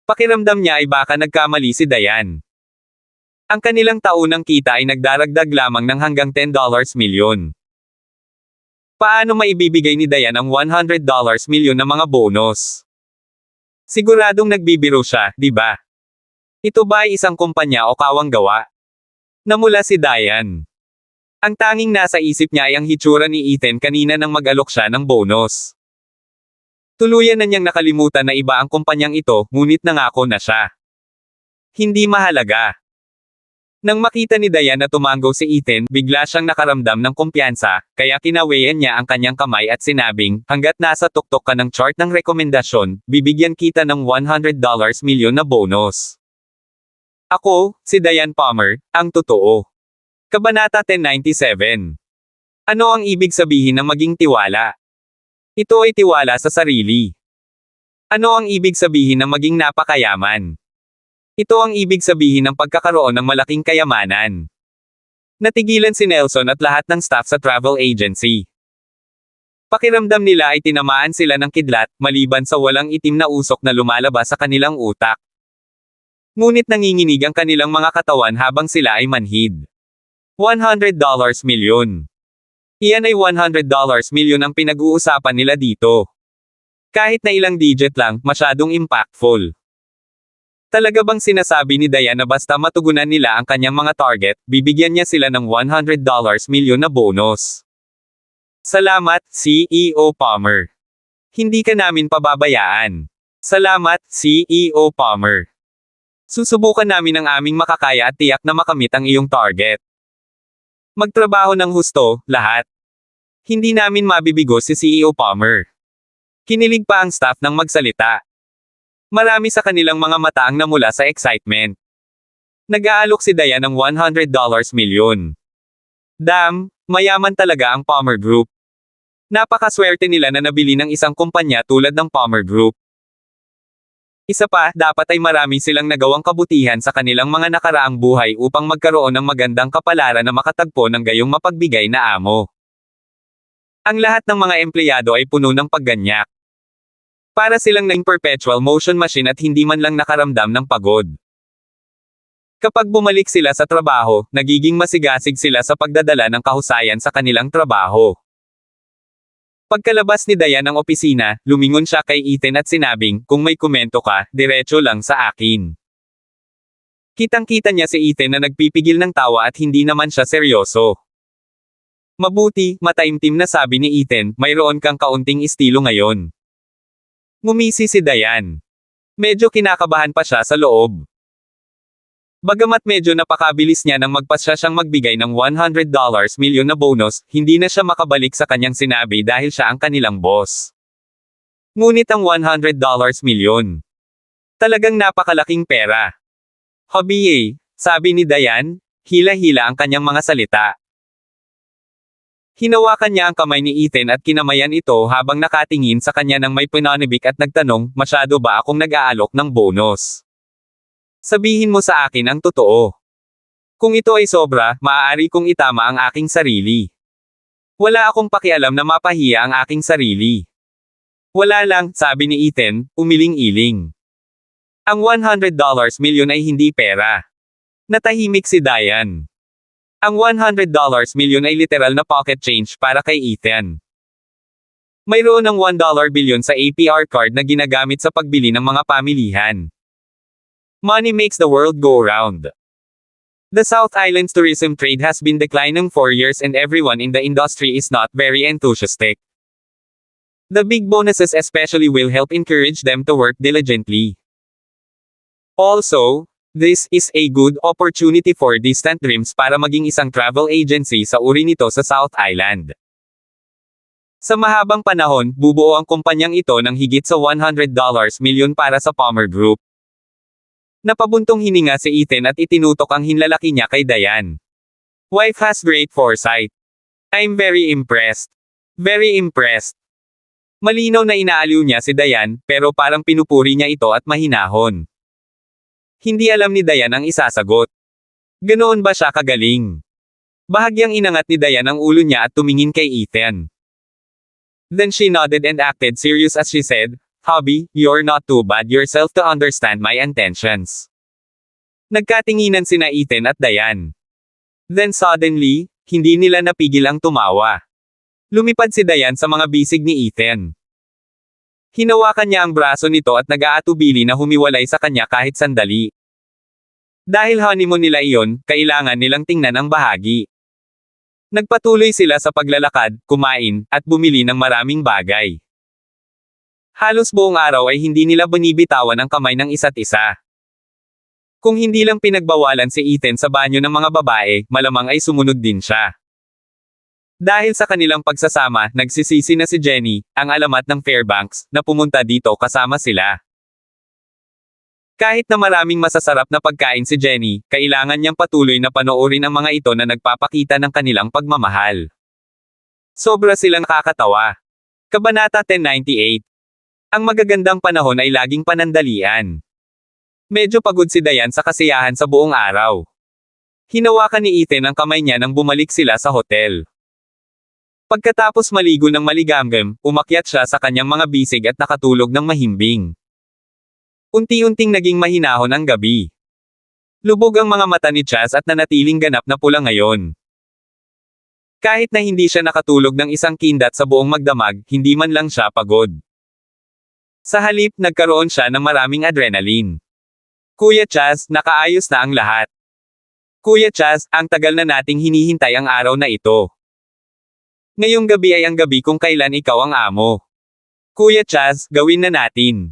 Pakiramdam niya ay baka nagkamali si Diane. Ang kanilang taunang kita ay nagdaragdag lamang ng hanggang $10 million. Paano maibibigay ni Diane ang $100 milyon na mga bonus? Siguradong nagbibiro siya, di ba? Ito ba ay isang kumpanya o kawang gawa? Namula si Diane. Ang tanging nasa isip niya ay ang hitsura ni Ethan kanina nang mag-alok siya ng bonus. Tuluyan na niyang nakalimutan na iba ang kumpanyang ito, ngunit nangako na siya. Hindi mahalaga. Nang makita ni Diane na tumango si Ethan, bigla siyang nakaramdam ng kumpiyansa, kaya kinawayan niya ang kanyang kamay at sinabing, hanggat nasa tuktok ka ng chart ng rekomendasyon, bibigyan kita ng $100 milyon na bonus. Ako, si Diane Palmer, ang totoo. Kabanata 1097. Ano ang ibig sabihin ng maging tiwala? Ito ay tiwala sa sarili. Ano ang ibig sabihin ng maging napakayaman? Ito ang ibig sabihin ng pagkakaroon ng malaking kayamanan. Natigilan si Nelson at lahat ng staff sa travel agency. Pakiramdam nila ay tinamaan sila ng kidlat, maliban sa walang itim na usok na lumalabas sa kanilang utak. Ngunit nanginginig ang kanilang mga katawan habang sila ay manhid. $100 milyon. Iyan ay $100 milyon ang pinag-uusapan nila dito. Kahit na ilang digit lang, masyadong impactful. Talaga bang sinasabi ni Diane na basta matugunan nila ang kanyang mga target, bibigyan niya sila ng $100 milyon na bonus? Salamat, CEO Palmer. Hindi ka namin pababayaan. Salamat, CEO Palmer. Susubukan namin ang aming makakaya at tiyak na makamit ang iyong target. Magtrabaho ng husto, lahat. Hindi namin mabibigo si CEO Palmer. Kinilig pa ang staff nang magsalita. Marami sa kanilang mga mata ang namula sa excitement. Nag-aalok si Diane ng $100 milyon. Damn, mayaman talaga ang Palmer Group. Napakaswerte nila na nabili ng isang kumpanya tulad ng Palmer Group. Isa pa, dapat ay marami silang nagawang kabutihan sa kanilang mga nakaraang buhay upang magkaroon ng magandang kapalaran na makatagpo ng gayong mapagbigay na amo. Ang lahat ng mga empleyado ay puno ng pagganyak. Para silang naging perpetual motion machine at hindi man lang nakaramdam ng pagod. Kapag bumalik sila sa trabaho, nagiging masigasig sila sa pagdadala ng kahusayan sa kanilang trabaho. Pagkalabas ni Diane ng opisina, lumingon siya kay Ethan at sinabing, kung may komento ka, diretso lang sa akin. Kitang-kita niya si Ethan na nagpipigil ng tawa at hindi naman siya seryoso. Mabuti, mataimtim na sabi ni Ethan, mayroon kang kaunting estilo ngayon. Ngumisi si Diane. Medyo kinakabahan pa siya sa loob. Bagamat medyo napakabilis niya nang magpasya siyang magbigay ng $100 milyon na bonus, hindi na siya makabalik sa kanyang sinabi dahil siya ang kanilang boss. Ngunit ang $100 milyon. Talagang napakalaking pera. Hobby sabi ni Diane, hila-hila ang kanyang mga salita. Hinawakan niya ang kamay ni Ethan at kinamayan ito habang nakatingin sa kanya ng may pananibik at nagtanong, masyado ba akong nag-aalok ng bonus? Sabihin mo sa akin ang totoo. Kung ito ay sobra, maaari kong itama ang aking sarili. Wala akong pakialam na mapahiya ang aking sarili. Wala lang, sabi ni Ethan, umiling-iling. Ang $100 milyon ay hindi pera. Natahimik si Diane. Ang $100 milyon ay literal na pocket change para kay Ethan. Mayroon ng $1 bilyon sa APR card na ginagamit sa pagbili ng mga pamilihan. Money makes the world go round. The South Island's tourism trade has been declining for years and everyone in the industry is not very enthusiastic. The big bonuses especially will help encourage them to work diligently. Also, this is a good opportunity for distant dreams para maging isang travel agency sa uri nito sa South Island. Sa mahabang panahon, bubuo ang kumpanyang ito ng higit sa $100 milyon para sa Palmer Group. Napabuntong hininga si Ethan at itinutok ang hinlalaki niya kay Diane. Wife has great foresight. I'm very impressed. Very impressed. Malinaw na inaaliw niya si Diane, pero parang pinupuri niya ito at mahinahon. Hindi alam ni Diane ang isasagot. Ganoon ba siya kagaling? Bahagyang inangat ni Diane ang ulo niya at tumingin kay Ethan. Then she nodded and acted serious as she said, Hobby, you're not too bad yourself to understand my intentions. Nagkatinginan sina Ethan at Diane. Then suddenly, hindi nila napigil ang tumawa. Lumipad si Diane sa mga bisig ni Ethan. Hinawakan niya ang braso nito at nag-aatubili na humiwalay sa kanya kahit sandali. Dahil honeymoon nila iyon, kailangan nilang tingnan ang bahagi. Nagpatuloy sila sa paglalakad, kumain, at bumili ng maraming bagay. Halos buong araw ay hindi nila binibitawan ang kamay ng isa't isa. Kung hindi lang pinagbawalan si Ethan sa banyo ng mga babae, malamang ay sumunod din siya. Dahil sa kanilang pagsasama, nagsisisi na si Jenny, ang alamat ng Fairbanks, na pumunta dito kasama sila. Kahit na maraming masasarap na pagkain si Jenny, kailangan niyang patuloy na panoorin ang mga ito na nagpapakita ng kanilang pagmamahal. Sobra silang nakakatawa. Kabanata 1098. Ang magagandang panahon ay laging panandalian. Medyo pagod si Diane sa kasiyahan sa buong araw. Hinawakan ni Ethan ang kamay niya nang bumalik sila sa hotel. Pagkatapos maligo ng maligamgam, umakyat siya sa kanyang mga bisig at nakatulog ng mahimbing. Unti-unting naging mahinahon ang gabi. Lubog ang mga mata ni Chaz at nanatiling ganap na pula ngayon. Kahit na hindi siya nakatulog ng isang kindat sa buong magdamag, hindi man lang siya pagod. Sa halip, nagkaroon siya ng maraming adrenaline. Kuya Chaz, nakaayos na ang lahat. Kuya Chaz, ang tagal na nating hinihintay ang araw na ito. Ngayong gabi ay ang gabi kung kailan ikaw ang amo. Kuya Chaz, gawin na natin.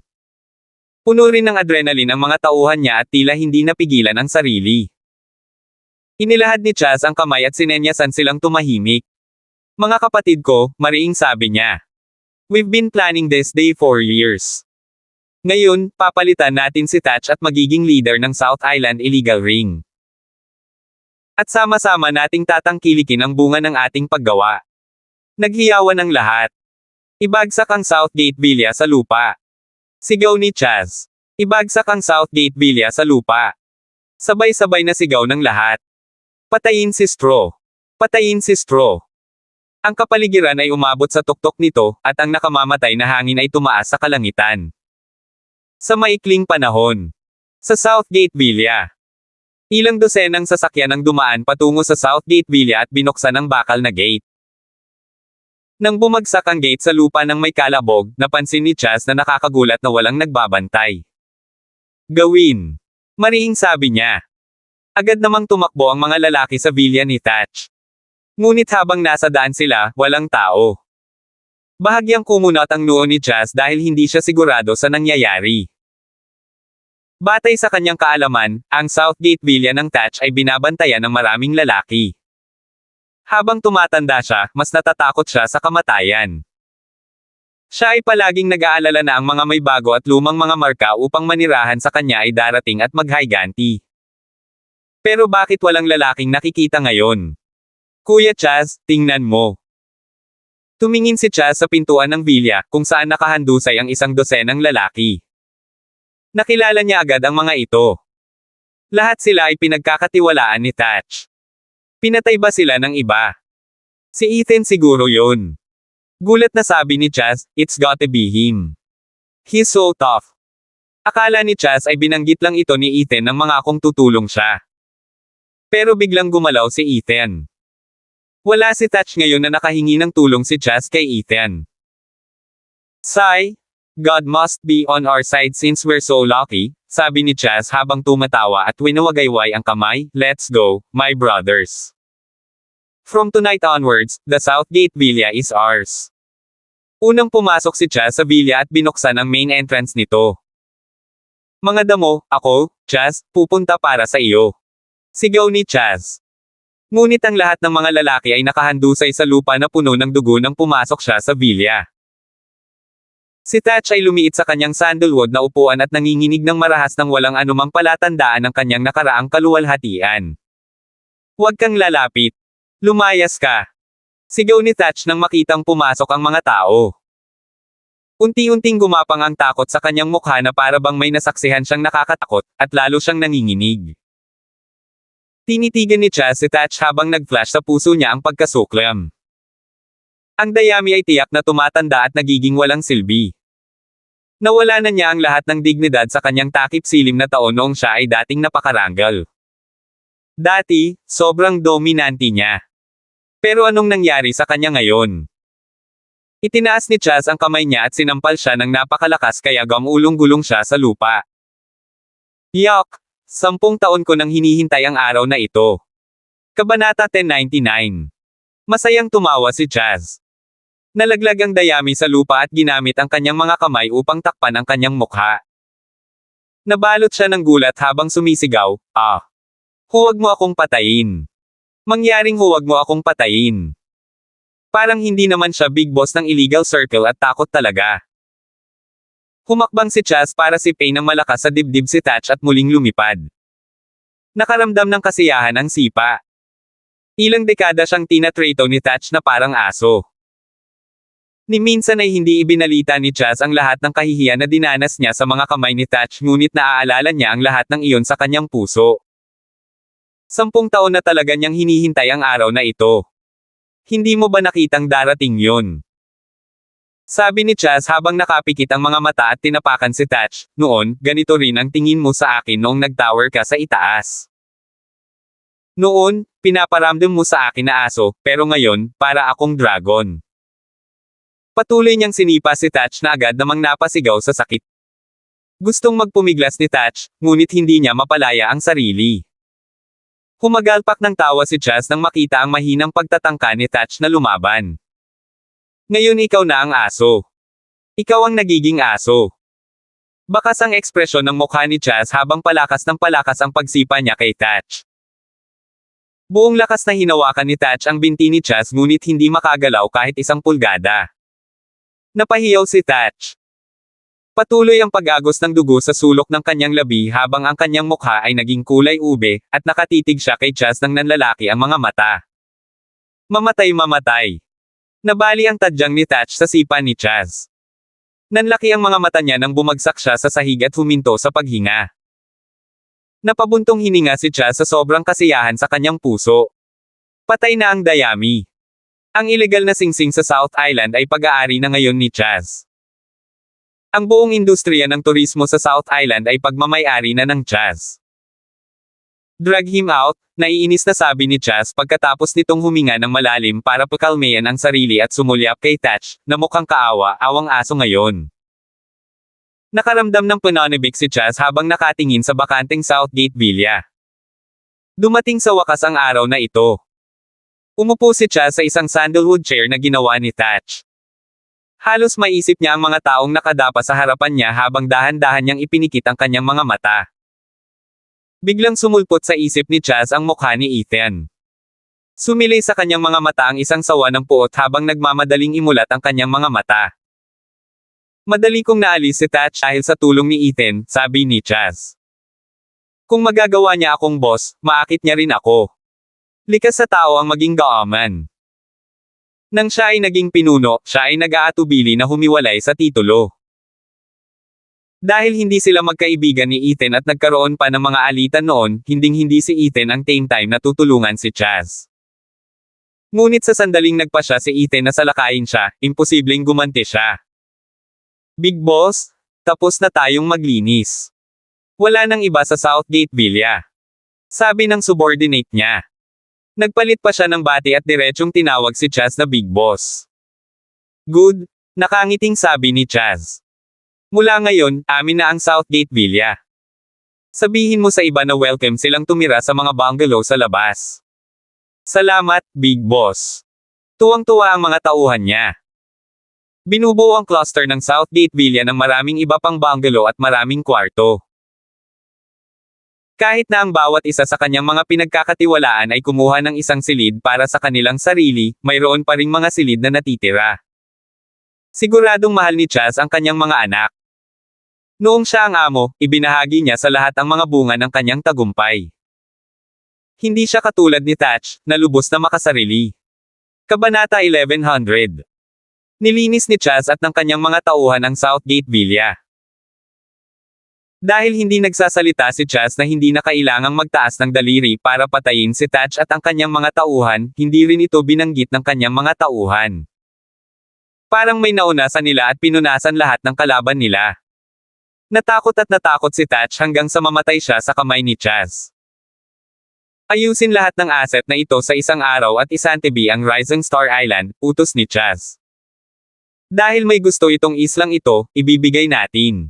Puno rin ng adrenaline ang mga tauhan niya at tila hindi napigilan ang sarili. Inilahad ni Chaz ang kamay at sinenyasan silang tumahimik. Mga kapatid ko, mariing sabi niya. We've been planning this day for years. Ngayon, papalitan natin si Thatch at magiging leader ng South Island Illegal Ring. At sama-sama nating tatangkilikin ang bunga ng ating paggawa. Naghiyawan ang lahat. Ibagsak ang Southgate Villa sa lupa. Sigaw ni Chaz. Ibagsak ang Southgate Villa sa lupa. Sabay-sabay na sigaw ng lahat. Patayin si Straw. Patayin si Straw. Ang kapaligiran ay umabot sa tuktok nito, at ang nakamamatay na hangin ay tumaas sa kalangitan. Sa maikling panahon. Sa Southgate Villa. Ilang dosenang sasakyan ang dumaan patungo sa Southgate Villa at binuksan ang bakal na gate. Nang bumagsak ang gate sa lupa ng may kalabog, napansin ni Chaz na nakakagulat na walang nagbabantay. Gawin. Mariing sabi niya. Agad namang tumakbo ang mga lalaki sa villa ni Thatch. Ngunit habang nasa daan sila, walang tao. Bahagyang kumunot ang noo ni Chaz dahil hindi siya sigurado sa nangyayari. Batay sa kanyang kaalaman, ang Southgate Villa ng Thatch ay binabantayan ng maraming lalaki. Habang tumatanda siya, mas natatakot siya sa kamatayan. Siya ay palaging nag-aalala na ang mga may bago at lumang mga marka upang manirahan sa kanya ay darating at maghayganti. Pero bakit walang lalaking nakikita ngayon? Kuya Chaz, tingnan mo. Tumingin si Chaz sa pintuan ng villa, kung saan nakahandusay ang isang dosenang lalaki. Nakilala niya agad ang mga ito. Lahat sila ay pinagkakatiwalaan ni Thatch. Pinatay ba sila ng iba? Si Ethan siguro yun. Gulat na sabi ni Chaz, it's gotta be him. He's so tough. Akala ni Chaz ay binanggit lang ito ni Ethan ng mga akong tutulong siya. Pero biglang gumalaw si Ethan. Wala si Thatch ngayon na nakahingi ng tulong si Chaz kay Ethan. Sigh. God must be on our side since we're so lucky, sabi ni Chaz habang tumatawa at winawagayway ang kamay. Let's go, my brothers. From tonight onwards, the Southgate Villa is ours. Unang pumasok si Chaz sa villa at binuksan ang main entrance nito. Mga damo, ako, Chaz, pupunta para sa iyo. Sigaw ni Chaz. Ngunit ang lahat ng mga lalaki ay nakahandusay sa lupa na puno ng dugo nang pumasok siya sa villa. Si Thatch ay lumiit sa kanyang sandalwood na upuan at nanginginig ng marahas nang walang anumang palatandaan ng kanyang nakaraang kaluwalhatian. Huwag kang lalapit. Lumayas ka. Sigaw ni Thatch nang makitang pumasok ang mga tao. Unti-unting gumapang ang takot sa kanyang mukha na para bang may nasaksihan siyang nakakatakot, at lalo siyang nanginginig. Tinitigan ni Chaz si Thatch habang nag-flash sa puso niya ang pagkasuklam. Ang dayami ay tiyak na tumatanda at nagiging walang silbi. Nawala na niya ang lahat ng dignidad sa kanyang takip silim na taon noong siya ay dating napakaranggal. Dati, sobrang dominante niya. Pero anong nangyari sa kanya ngayon? Itinaas ni Chaz ang kamay niya at sinampal siya ng napakalakas kaya gumulong-gulong siya sa lupa. Yuck! 10 taon ko nang hinihintay ang araw na ito. Kabanata 1099. Masayang tumawa si Chaz. Nalaglag ang dayami sa lupa at ginamit ang kanyang mga kamay upang takpan ang kanyang mukha. Nabalot siya ng gulat habang sumisigaw, "Ah! Huwag mo akong patayin. Mangyaring huwag mo akong patayin." Parang hindi naman siya big boss ng illegal circle at takot talaga. Humakbang si Chaz para sipay ng malakas sa dibdib si Thatch at muling lumipad. Nakaramdam ng kasiyahan ang sipa. Ilang dekada siyang tinatrato ni Thatch na parang aso. Ni minsan ay hindi ibinalita ni Chaz ang lahat ng kahihiyan na dinanas niya sa mga kamay ni Thatch ngunit naaalala niya ang lahat ng iyon sa kanyang puso. 10 taon na talaga niyang hinihintay ang araw na ito. Hindi mo ba nakitang darating yun? Sabi ni Chaz habang nakapikit ang mga mata at tinapakan si Thatch, "Noon, ganito rin ang tingin mo sa akin noong nag-tower ka sa itaas. Noon, pinaparamdam mo sa akin na aso, pero ngayon, para akong dragon." Patuloy niyang sinipa si Thatch na agad namang napasigaw sa sakit. Gustong magpumiglas ni Thatch, ngunit hindi niya mapalaya ang sarili. Humagalpak ng tawa si Chaz nang makita ang mahinang pagtatangka ni Thatch na lumaban. "Ngayon ikaw na ang aso. Ikaw ang nagiging aso." Bakas ang ekspresyon ng mukha ni Chaz habang palakas ng palakas ang pagsipa niya kay Thatch. Buong lakas na hinawakan ni Thatch ang binti ni Chaz ngunit hindi makagalaw kahit 1 pulgada. Napahiyaw si Thatch. Patuloy ang pag-agos ng dugo sa sulok ng kanyang labi habang ang kanyang mukha ay naging kulay ube, at nakatitig siya kay Chaz nang nanlalaki ang mga mata. Mamatay. Nabali ang tadyang ni Thatch sa sipa ni Chaz. Nanlaki ang mga mata niya nang bumagsak siya sa sahig at huminto sa paghinga. Napabuntong hininga si Chaz sa sobrang kasiyahan sa kanyang puso. Patay na ang dayami. Ang ilegal na singsing sa South Island ay pag-aari na ngayon ni Chaz. Ang buong industriya ng turismo sa South Island ay pagmamay-ari na ng Chaz. "Drag him out," naiinis na sabi ni Chaz pagkatapos nitong huminga ng malalim para pakalmayan ang sarili at sumulyap kay Thatch, na mukhang kaawa-awang aso ngayon. Nakaramdam ng pananabik si Chaz habang nakatingin sa bakanteng Southgate Villa. Dumating sa wakas ang araw na ito. Umupo si Chaz sa isang sandalwood chair na ginawa ni Thatch. Halos maisip niya ang mga taong nakadapa sa harapan niya habang dahan-dahan niyang ipinikit ang kanyang mga mata. Biglang sumulpot sa isip ni Chaz ang mukha ni Ethan. Sumilay sa kanyang mga mata ang isang sawa ng puot habang nagmamadaling imulat ang kanyang mga mata. "Madali kong naalis si Thatch dahil sa tulong ni Ethan," sabi ni Chaz. "Kung magagawa niya akong boss, maakit niya rin ako. Likas sa tao ang maging gaaman." Nang siya ay naging pinuno, siya ay nag-aatubili na humiwalay sa titulo. Dahil hindi sila magkaibigan ni Ethan at nagkaroon pa ng mga alitan noon, hinding-hindi si Ethan ang same time na tutulungan si Chaz. Ngunit sa sandaling nagpa siya si Ethan na salakayin siya, imposibleng gumanti siya. "Big boss, tapos na tayong maglinis. Wala nang iba sa Southgate Villa," sabi ng subordinate niya. Nagpalit pa siya ng bati at diretsyong tinawag si Chaz na Big Boss. "Good," nakangiting sabi ni Chaz. "Mula ngayon, amin na ang Southgate Villa. Sabihin mo sa iba na welcome silang tumira sa mga bungalow sa labas." "Salamat, Big Boss." Tuwang-tuwa ang mga tauhan niya. Binubuo ang cluster ng Southgate Villa ng maraming iba pang bungalow at maraming kwarto. Kahit na ang bawat isa sa kanyang mga pinagkakatiwalaan ay kumuha ng isang silid para sa kanilang sarili, mayroon pa ring mga silid na natitira. Siguradong mahal ni Chaz ang kanyang mga anak. Noong siya ang amo, ibinahagi niya sa lahat ang mga bunga ng kanyang tagumpay. Hindi siya katulad ni Thatch, na lubos na makasarili. Kabanata 1100. Nilinis ni Chaz at ng kanyang mga tauhan ang Southgate Villa. Dahil hindi nagsasalita si Chaz na hindi na kailangang magtaas ng daliri para patayin si Thatch at ang kanyang mga tauhan, hindi rin ito binanggit ng kanyang mga tauhan. Parang may nauna sa nila at pinunasan lahat ng kalaban nila. Natakot si Thatch hanggang sa mamatay siya sa kamay ni Chaz. Ayusin lahat ng asset na ito sa isang araw at isantabi ang Rising Star Island, utos ni Chaz. Dahil may gusto itong islang ito, ibibigay natin.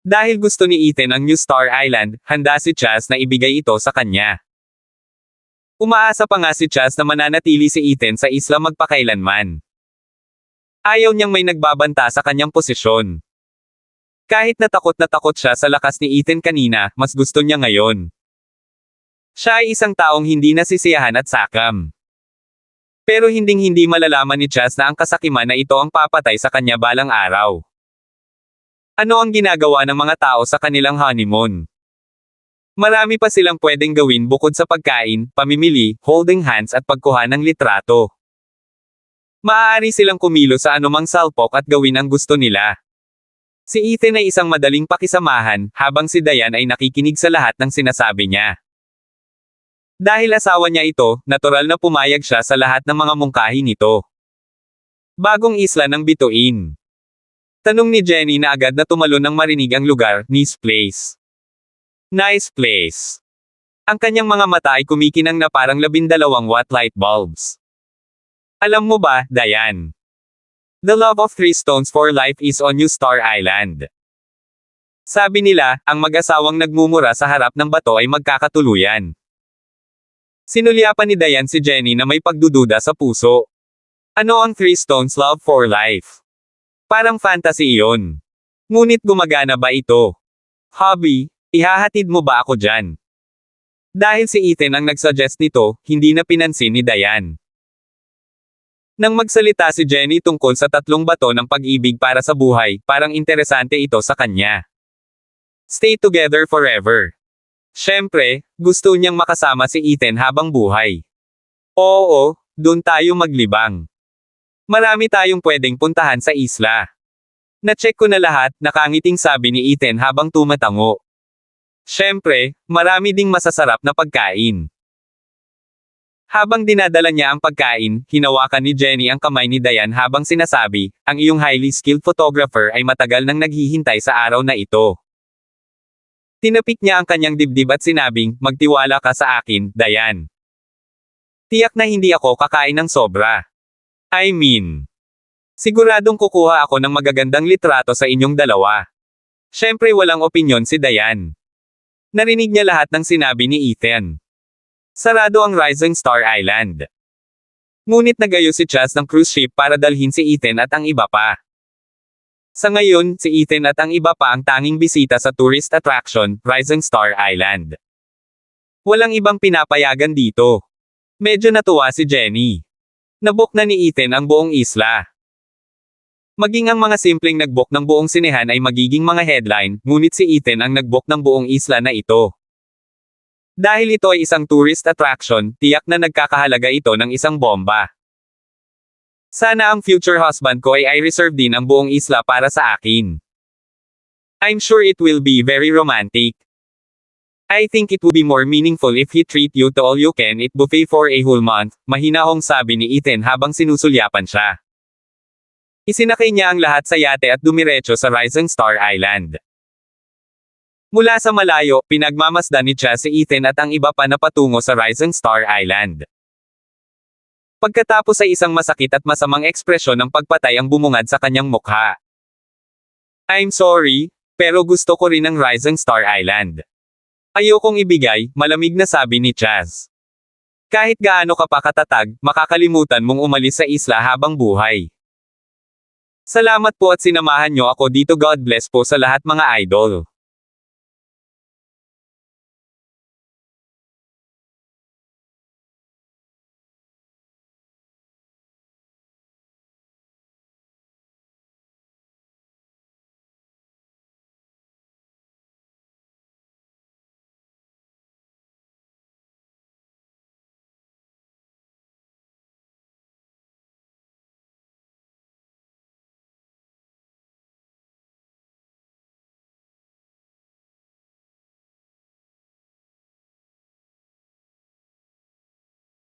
Dahil gusto ni Ethan ang New Star Island, handa si Chaz na ibigay ito sa kanya. Umaasa pa nga si Chaz na mananatili si Ethan sa isla magpakailanman. Ayaw niyang may nagbabanta sa kanyang posisyon. Kahit na takot siya sa lakas ni Ethan kanina, mas gusto niya ngayon. Siya ay isang taong hindi nasisiyahan at sakam. Pero hinding-hindi malalaman ni Chaz na ang kasakiman na ito ang papatay sa kanya balang araw. Ano ang ginagawa ng mga tao sa kanilang honeymoon? Marami pa silang pwedeng gawin bukod sa pagkain, pamimili, holding hands at pagkuha ng litrato. Maaari silang kumilos sa anumang salpok at gawin ang gusto nila. Si Ethan ay isang madaling pakisamahan, habang si Diane ay nakikinig sa lahat ng sinasabi niya. Dahil asawa niya ito, natural na pumayag siya sa lahat ng mga mungkahi nito. Bagong isla ng bituin. Tanong ni Jenny na agad na tumalon ng marinig ang lugar, nice place. Nice place. Ang kanyang mga mata ay kumikinang na parang 12 watt light bulbs. Alam mo ba, Diane? The love of 3 stones for life is on New Star Island. Sabi nila, ang mag-asawang nagmumura sa harap ng bato ay magkakatuluyan. Sinulyapan ni Diane si Jenny na may pagdududa sa puso. Ano ang 3 stones love for life? Parang fantasy iyon. Ngunit gumagana ba ito? Hobby, ihahatid mo ba ako dyan? Dahil si Ethan ang nagsuggest nito, hindi na pinansin ni Diane. Nang magsalita si Jenny tungkol sa 3 bato ng pag-ibig para sa buhay, parang interesante ito sa kanya. Stay together forever. Siyempre, gusto niyang makasama si Ethan habang buhay. Oo, dun tayo maglibang. Marami tayong pwedeng puntahan sa isla. Na-check ko na lahat, nakangiting sabi ni Ethan habang tumatango. Siyempre, marami ding masasarap na pagkain. Habang dinadala niya ang pagkain, hinawakan ni Jenny ang kamay ni Diane habang sinasabi, ang iyong highly skilled photographer ay matagal nang naghihintay sa araw na ito. Tinapik niya ang kanyang dibdib at sinabing, magtiwala ka sa akin, Diane. Tiyak na hindi ako kakain ng sobra. I mean, siguradong kukuha ako ng magagandang litrato sa inyong dalawa. Siyempre walang opinyon si Diane. Narinig niya lahat ng sinabi ni Ethan. Sarado ang Rising Star Island. Ngunit nagayo si Chaz ng cruise ship para dalhin si Ethan at ang iba pa. Sa ngayon, si Ethan at ang iba pa ang tanging bisita sa tourist attraction, Rising Star Island. Walang ibang pinapayagan dito. Medyo natuwa si Jenny. Nabook na ni Ethan ang buong isla. Maging ang mga simpleng nagbook ng buong sinehan ay magiging mga headline, ngunit si Ethan ang nagbook ng buong isla na ito. Dahil ito ay isang tourist attraction, tiyak na nagkakahalaga ito ng isang bomba. Sana ang future husband ko ay i-reserve din ang buong isla para sa akin. I'm sure it will be very romantic. I think it would be more meaningful if he treat you to all-you-can-eat buffet for a whole month, mahinahong sabi ni Ethan habang sinusulyapan siya. Isinakay niya ang lahat sa yate at dumiretso sa Rising Star Island. Mula sa malayo, pinagmamasdan ni Chaz si Ethan at ang iba pa na patungo sa Rising Star Island. Pagkatapos ay isang masakit at masamang ekspresyon ng pagpatay ang bumungad sa kanyang mukha. I'm sorry, pero gusto ko rin ang Rising Star Island. Ayokong ibigay, malamig na sabi ni Chaz. Kahit gaano ka pa katatag, makakalimutan mong umalis sa isla habang buhay. Salamat po at sinamahan nyo ako dito. God bless po sa lahat mga idol.